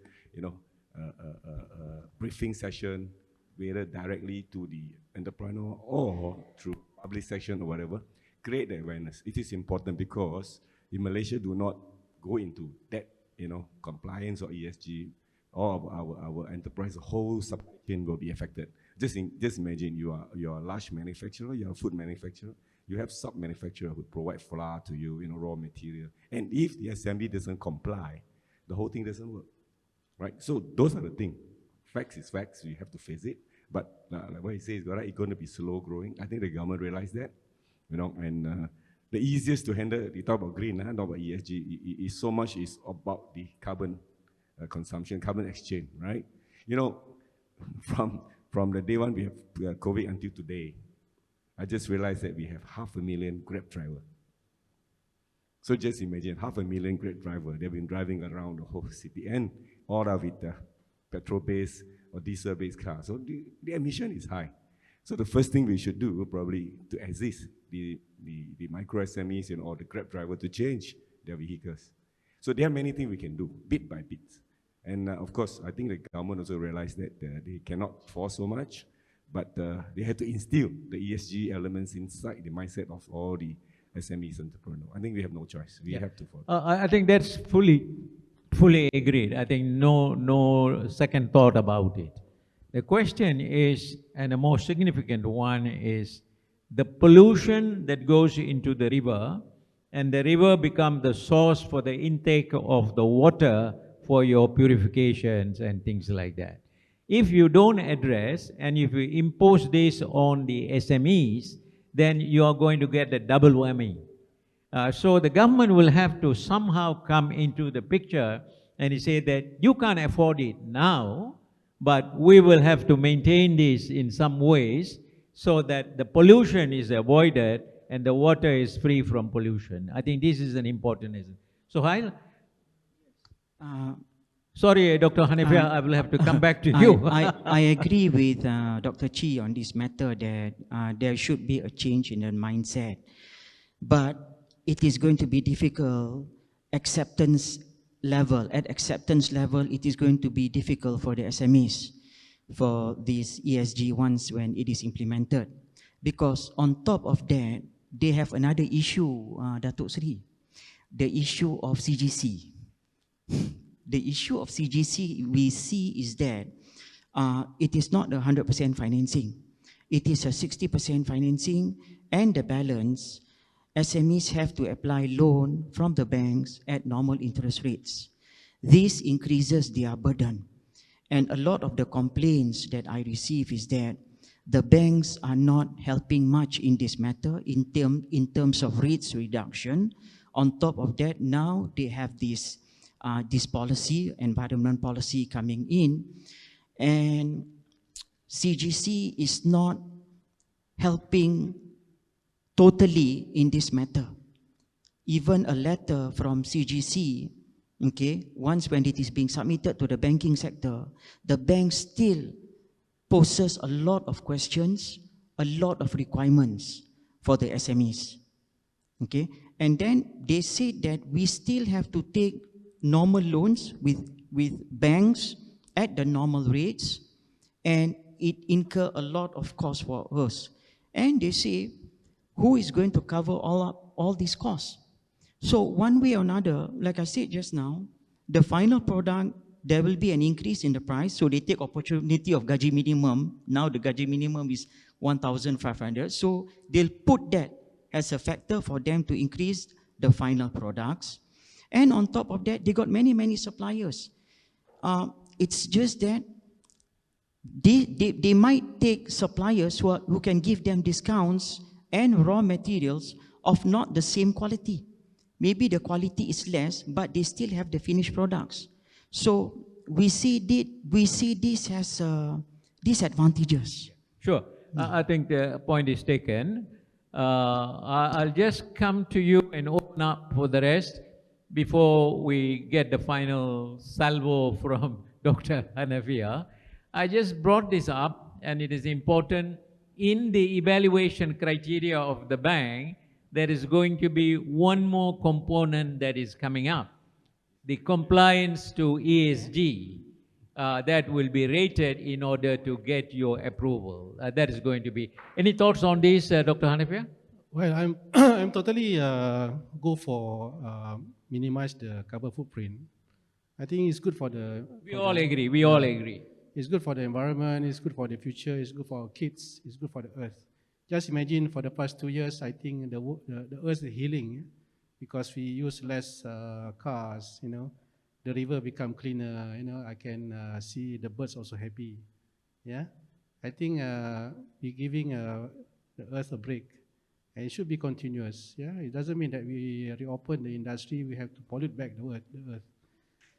briefing session, whether directly to the entrepreneur or through public section or whatever. Create the awareness. It is important because in Malaysia do not go into that, compliance or ESG, all of our enterprise, the whole supply chain will be affected. Just imagine you are a large manufacturer, you are a food manufacturer, you have sub-manufacturer who provide flour to you, raw material. And if the assembly doesn't comply, the whole thing doesn't work, right? So those are the things. Facts is facts, you have to face it. But like what he says, it's going to be slow growing. I think the government realized that, and the easiest to handle, you talk about green, not about ESG, is so much is about the carbon consumption, carbon exchange, right? From the day one we have COVID until today, I just realized that we have 500,000 Grab drivers. So just imagine 500,000 Grab drivers, they've been driving around the whole city, and all of it petrol-based or diesel-based cars. So the emission is high. So the first thing we should do probably to assist the micro SMEs or the Grab driver to change their vehicles. So there are many things we can do, bit by bit. And of course, I think the government also realized that they cannot force so much, but they had to instill the ESG elements inside the mindset of all the SMEs entrepreneurs. I think we have no choice. We have to follow. I think that's fully agreed. I think no second thought about it. The question is, and the most significant one is, the pollution that goes into the river, and the river becomes the source for the intake of the water for your purifications and things like that. If you don't address, and if you impose this on the SMEs, then you are going to get a double whammy. So the government will have to somehow come into the picture and say that you can't afford it now, but we will have to maintain this in some ways so that the pollution is avoided and the water is free from pollution. I think this is an important issue. Sohail? Sorry, Dr. Hanafiah, I will have to come back to you. I agree with Dr. Chee on this matter that there should be a change in the mindset. But it is going to be difficult at acceptance level, it is going to be difficult for the SMEs for these ESG ones when it is implemented. Because on top of that, they have another issue, Datuk Seri, the issue of CGC. The issue of CGC we see is that it is not 100% financing. It is a 60% financing, and the balance, SMEs have to apply loan from the banks at normal interest rates. This increases their burden. And a lot of the complaints that I receive is that the banks are not helping much in this matter in terms of rates reduction. On top of that, now they have this policy, environment policy coming in. And CGC is not helping totally in this matter. Even a letter from CGC, okay, once when it is being submitted to the banking sector, the bank still poses a lot of questions, a lot of requirements for the SMEs. Okay, and then they said that we still have to take normal loans with banks at the normal rates, and it incur a lot of cost for us. And they say, who is going to cover all these costs? So one way or another, like I said just now, the final product, there will be an increase in the price. So they take opportunity of gaji minimum. Now the gaji minimum is 1,500. So they'll put that as a factor for them to increase the final products. And on top of that, they got many suppliers. It's just that they might take suppliers who can give them discounts and raw materials of not the same quality. Maybe the quality is less, but they still have the finished products. So we see this as disadvantages. Sure. I think the point is taken. I'll just come to you and open up for the rest before we get the final salvo from Dr. Hanafiah. I just brought this up, and it is important. In the evaluation criteria of the bank, there is going to be one more component that is coming up. The compliance to ESG, that will be rated in order to get your approval. That is going to be. Any thoughts on this, Dr. Hanafiah? Well, I'm totally go for minimize the carbon footprint. I think it's good for the. We all agree. It's good for the environment. It's good for the future. It's good for our kids. It's good for the earth. Just imagine for the past 2 years, I think the earth is healing because we use less cars. You know, the river become cleaner. You know, I can see the birds also happy. Yeah, I think we're giving the earth a break. And it should be continuous. Yeah, it doesn't mean that we reopen the industry. We have to pollute back the earth.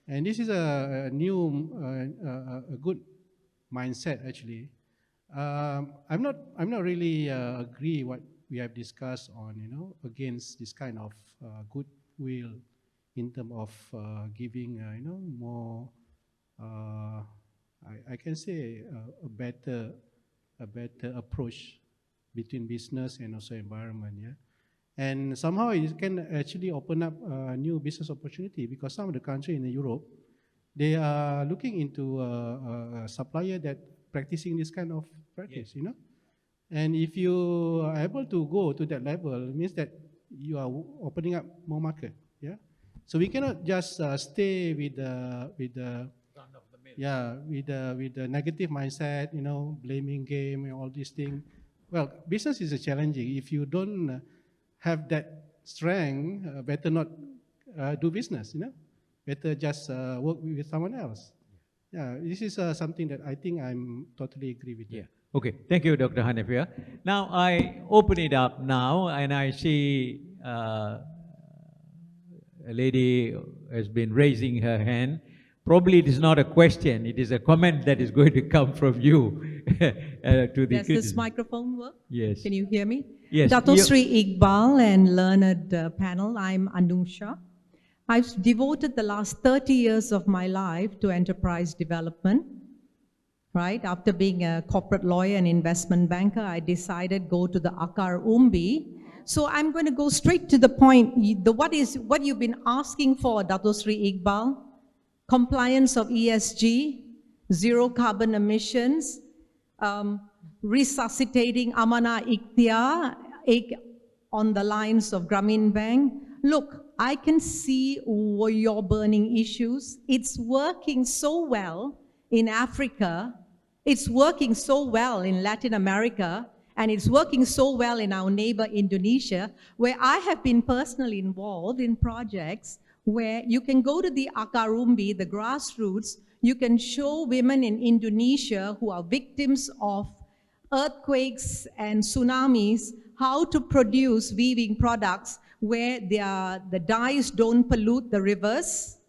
And this is a new, a good mindset actually. I'm not really agree what we have discussed on, you know, against this kind of goodwill in terms of giving, you know, more. I can say a better approach between business and also environment, yeah. And somehow it can actually open up a new business opportunity because some of the countries in Europe, they are looking into a supplier that practicing this kind of practice, you know. And if you are able to go to that level, it means that you are opening up more market, yeah. So we cannot just stay with the negative mindset, you know, blaming game and all these things. Well, business is challenging. If you don't have that strength, better not do business, you know. Better just work with someone else. Yeah, this is something that I think I'm totally agree with you. Yeah. Okay, thank you, Dr. Hanafiah. Now I open it up now, and I see a lady has been raising her hand. Probably it is not a question, it is a comment that is going to come from you to the Does this microphone work? Yes. Can you hear me? Yes. Dato Sri Iqbal and learned panel, I'm Anusha. I've devoted the last 30 years of my life to enterprise development, right? After being a corporate lawyer and investment banker, I decided go to the Akar Umbi. So I'm going to go straight to the point. What you've been asking for, Dato Sri Iqbal? Compliance of ESG, zero carbon emissions, resuscitating Amanah Ikhtiar on the lines of Grameen Bank. Look, I can see your burning issues. It's working so well in Africa, it's working so well in Latin America, and it's working so well in our neighbor Indonesia, where I have been personally involved in projects where you can go to the Akarumbi, the grassroots, you can show women in Indonesia who are victims of earthquakes and tsunamis how to produce weaving products where the dyes don't pollute the rivers,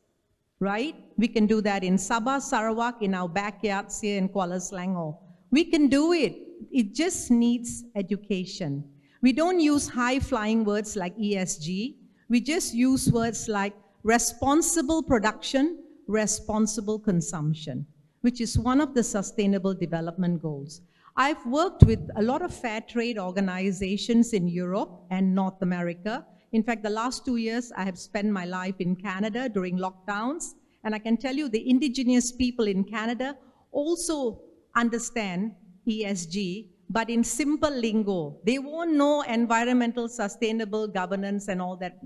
right? We can do that in Sabah, Sarawak, in our backyards here in Kuala Selangor. We can do it. It just needs education. We don't use high-flying words like ESG. We just use words like responsible production, responsible consumption, which is one of the Sustainable Development Goals. I've worked with a lot of fair trade organizations in Europe and North America. In fact, the last 2 years, I have spent my life in Canada during lockdowns. And I can tell you the indigenous people in Canada also understand ESG, but in simple lingo. They won't know environmental sustainable governance and all that.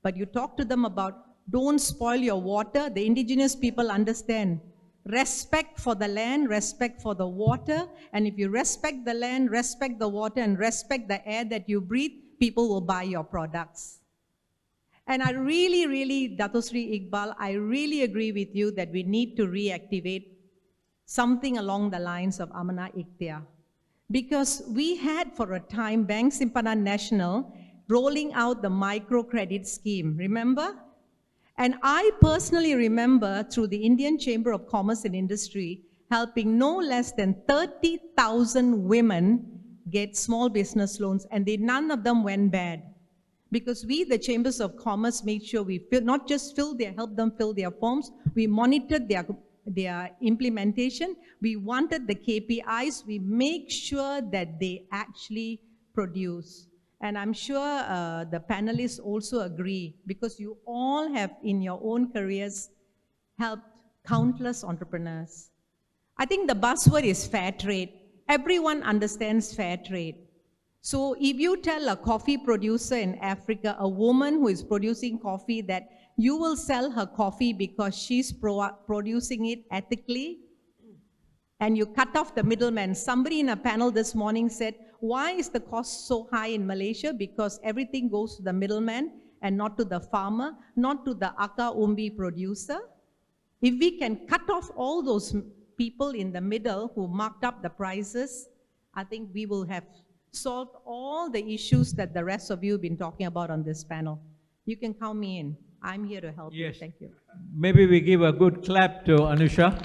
But you talk to them about don't spoil your water, the indigenous people understand. Respect for the land, respect for the water, and if you respect the land, respect the water, and respect the air that you breathe, people will buy your products. And I really, Dato Sri Iqbal, I really agree with you that we need to reactivate something along the lines of Amanah Ikhtiar. Because we had for a time Bank Simpanan Nasional rolling out the microcredit scheme, remember? And I personally remember through the Indian Chamber of Commerce and Industry helping no less than 30,000 women get small business loans, and none of them went bad. Because we, the Chambers of Commerce, made sure we not just help them fill their forms, we monitored their implementation, we wanted the KPIs, we make sure that they actually produce. And I'm sure the panelists also agree, because you all have in your own careers helped countless entrepreneurs. I think the buzzword is fair trade. Everyone understands fair trade. So if you tell a coffee producer in Africa, a woman who is producing coffee, that you will sell her coffee because she's producing it ethically, and you cut off the middleman. Somebody in a panel this morning said, why is the cost so high in Malaysia? Because everything goes to the middleman and not to the farmer, not to the Aka Umbi producer. If we can cut off all those people in the middle who marked up the prices, I think we will have solved all the issues that the rest of you have been talking about on this panel. You can count me in. I'm here to help you. Thank you. Maybe we give a good clap to Anusha.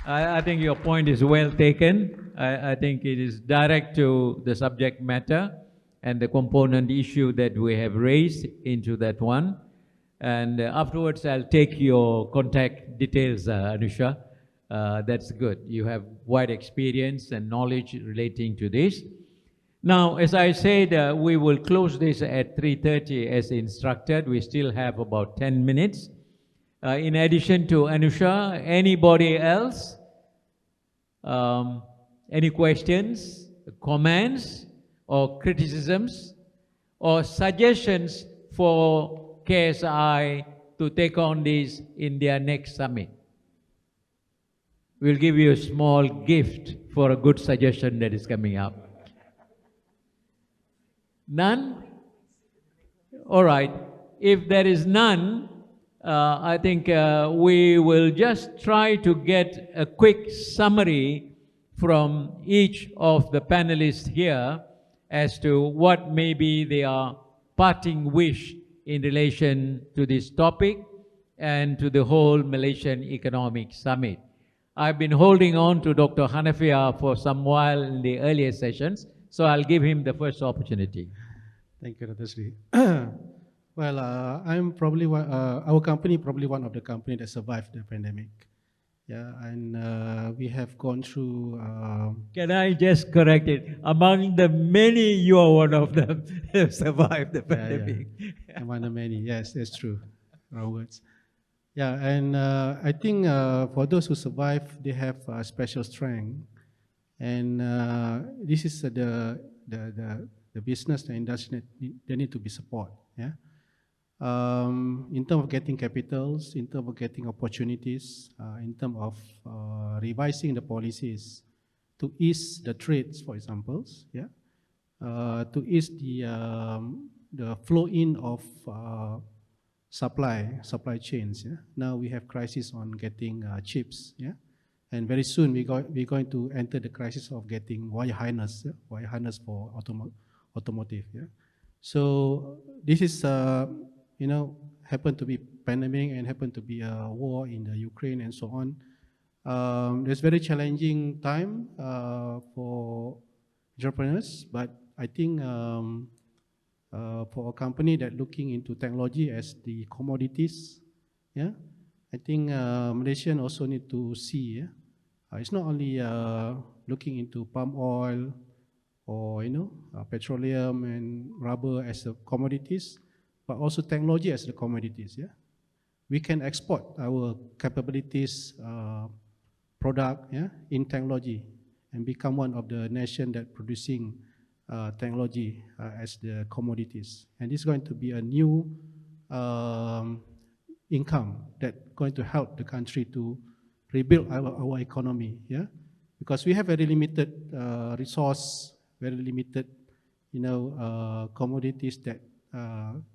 I think your point is well taken. I think it is direct to the subject matter and the component issue that we have raised into that one. And afterwards, I'll take your contact details, Anusha. That's good. You have wide experience and knowledge relating to this. Now, as I said, we will close this at 3:30 as instructed. We still have about 10 minutes. In addition to Anusha, anybody else? Any questions, comments, or criticisms, or suggestions for KSI to take on this in their next summit? We'll give you a small gift for a good suggestion that is coming up. None? All right. If there is none, I think we will just try to get a quick summary from each of the panelists here as to what may be their parting wish in relation to this topic and to the whole Malaysian Economic Summit. I've been holding on to Dr. Hanafiah for some while in the earlier sessions, so I'll give him the first opportunity. Thank you, Dato Sri. Well, I'm probably our company probably one of the companies that survived the pandemic. Yeah, and we have gone through. Can I just correct it? Among the many, you are one of them who have survived the pandemic. Yeah. Among the many, yes, that's true. Wrong words. Yeah, and I think for those who survive, they have special strength, and this is the business, the industry, they need to be supported. Yeah. In terms of getting capitals, in terms of getting opportunities, in terms of revising the policies to ease the trades, for example, yeah, to ease the flow in of supply chains. Yeah? Now we have crisis on getting chips, yeah, and very soon we're going to enter the crisis of getting wire harness for automotive. Yeah, so this is happened to be pandemic and happened to be a war in the Ukraine and so on. It's very challenging time for entrepreneurs, but I think for a company that looking into technology as the commodities, yeah, I think Malaysian also need to see. Yeah? It's not only looking into palm oil or petroleum and rubber as the commodities, but also technology as the commodities. Yeah, we can export our capabilities, product, yeah, in technology, and become one of the nation that producing technology as the commodities. And this is going to be a new income that going to help the country to rebuild our economy. Yeah, because we have very limited resource, very limited, commodities that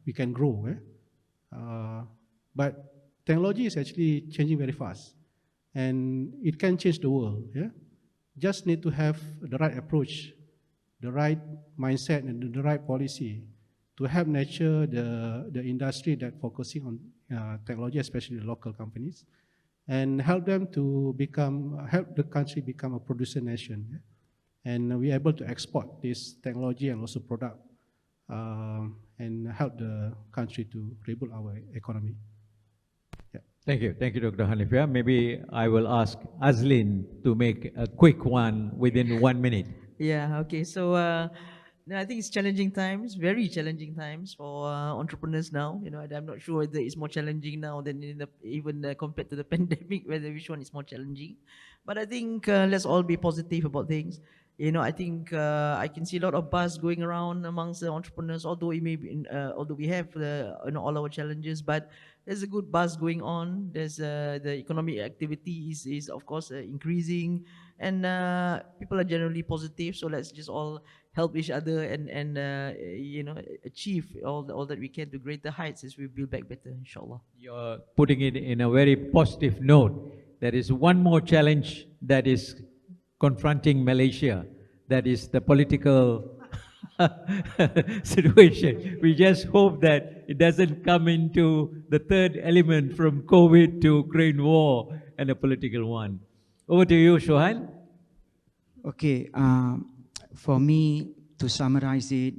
we can grow. But technology is actually changing very fast, and it can change the world. Yeah, just need to have the right approach, the right mindset, and the right policy to help nurture the industry that focusing on technology, especially the local companies, and help them to help the country become a producer nation. Yeah? And we are able to export this technology and also product and help the country to rebuild our economy. Yeah. Thank you, Dr. Hanafiah. Maybe I will ask Azlin to make a quick one within 1 minute. Yeah, okay. So I think it's challenging times, very challenging times for entrepreneurs now. I'm not sure whether it's more challenging now than even compared to the pandemic, whether which one is more challenging. But I think let's all be positive about things. I think I can see a lot of buzz going around amongst the entrepreneurs, although it may be, although we have all our challenges, but there's a good buzz going on. There's the economic activity is of course increasing, and people are generally positive. So let's just all help each other and achieve all that we can to greater heights as we build back better, inshallah. You're putting it in a very positive note. There is one more challenge that is confronting Malaysia, that is the political situation. We just hope that it doesn't come into the third element from COVID to Ukraine war and a political one. Over to you, Sohail. Okay, for me, to summarize it,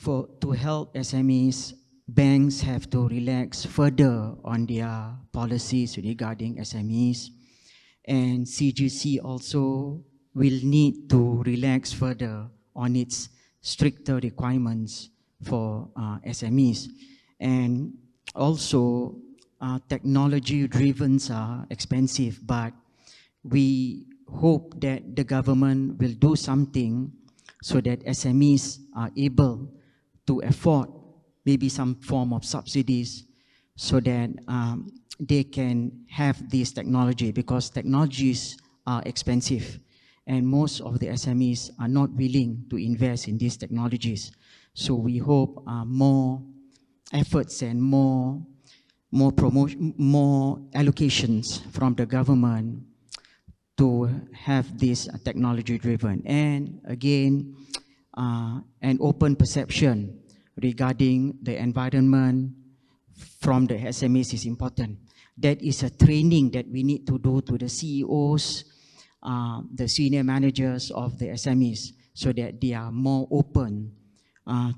to help SMEs, banks have to relax further on their policies regarding SMEs, and CGC also will need to relax further on its stricter requirements for SMEs. And also, technology-driven are expensive, but we hope that the government will do something so that SMEs are able to afford maybe some form of subsidies so that they can have this technology, because technologies are expensive and most of the SMEs are not willing to invest in these technologies. So we hope more efforts and more allocations from the government to have this technology driven. And again, an open perception regarding the environment from the SMEs is important. That is a training that we need to do to the CEOs, the senior managers of the SMEs, so that they are more open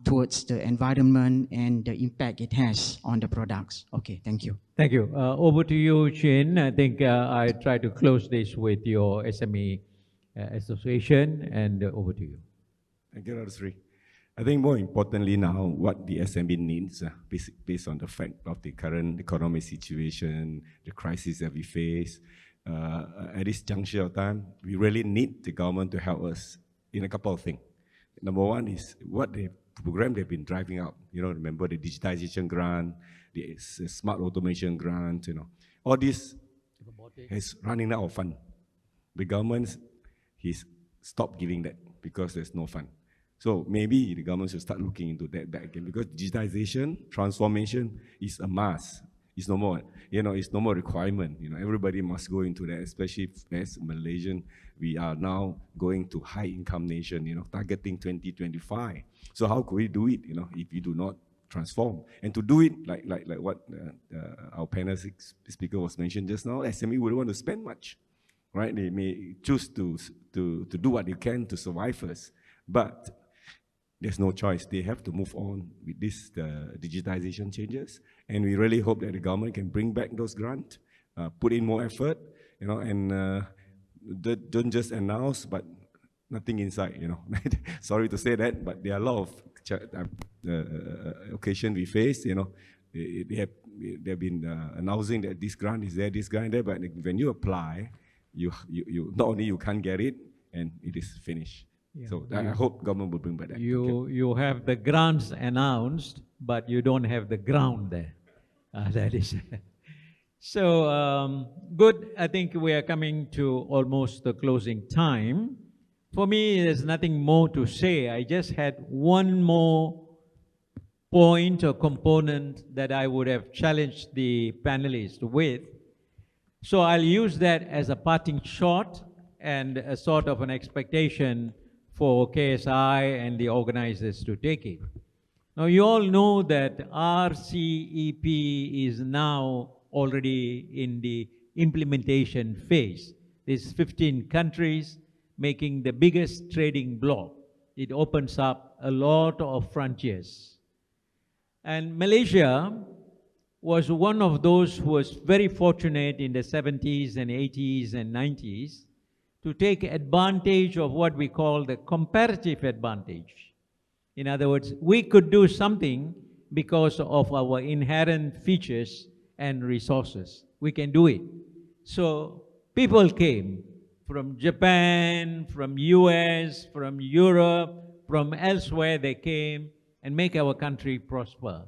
towards the environment and the impact it has on the products. Okay, thank you. Thank you. Over to you, Chin. I think I try to close this with your SME association, and over to you. Thank you, Dr. Seri. I think more importantly now, what the SME needs, based on the fact of the current economic situation, the crisis that we face, at this juncture of time, we really need the government to help us in a couple of things. Number one is what the program they've been driving out. Remember the digitization grant, the smart automation grant, all this is running out of fund. The government has stopped giving that because there's no fund. So maybe the government should start looking into that back again, because digitization, transformation is a must. It's no more, it's no more requirement. Everybody must go into that, especially as Malaysian. We are now going to high income nation, targeting 2025. So how could we do it, if we do not transform? And to do it, like what our panel speaker was mentioned just now, SME wouldn't want to spend much. right? They may choose to do what they can to survive first, but there's no choice. They have to move on with this digitization changes, and we really hope that the government can bring back those grants, put in more effort, you know, and don't just announce, but nothing inside, you know. Sorry to say that, but there are a lot of occasions we face, you know. They've been announcing that this grant is there, this grant there, but when you apply, you not only you can't get it, and it is finished. Yeah. So I hope government will bring back that. You have the grants announced, but you don't have the ground there. That is. So good. I think we are coming to almost the closing time. For me, there's nothing more to say. I just had one more point or component that I would have challenged the panelists with. So I'll use that as a parting shot and a sort of an expectation for KSI and the organizers to take it. Now you all know that RCEP is now already in the implementation phase. There's 15 countries making the biggest trading bloc. It opens up a lot of frontiers. And Malaysia was one of those who was very fortunate in the 70s and 80s and 90s to take advantage of what we call the comparative advantage. In other words, we could do something because of our inherent features and resources. We can do it. So people came from Japan, from US, from Europe, from elsewhere they came and make our country prosper.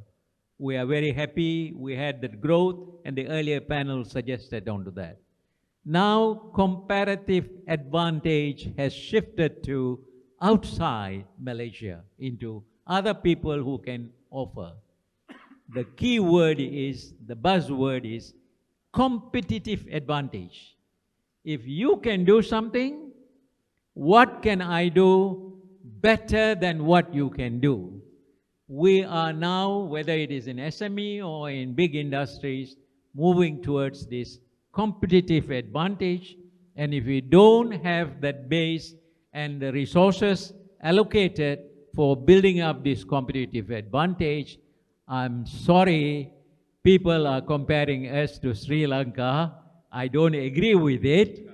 We are very happy. We had that growth, and the earlier panel suggested onto that. Now, comparative advantage has shifted to outside Malaysia, into other people who can offer. The key word is, the buzzword is, competitive advantage. If you can do something, what can I do better than what you can do? We are now, whether it is in SME or in big industries, moving towards this competitive advantage. And if we don't have that base and the resources allocated for building up this competitive advantage, I'm sorry, people are comparing us to Sri Lanka. I don't agree with it.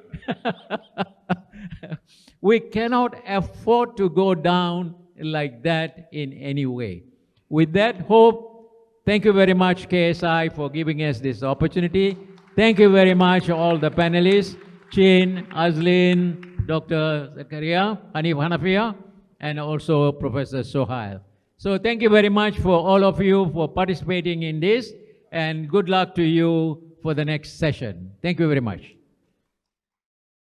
We cannot afford to go down like that in any way. With that hope, thank you very much, KSI, for giving us this opportunity. Thank you very much, all the panelists, Chee, Azlin, Dr. Zakaria, Hanafiah, and also Professor Sohail. So thank you very much for all of you for participating in this, and good luck to you for the next session. Thank you very much.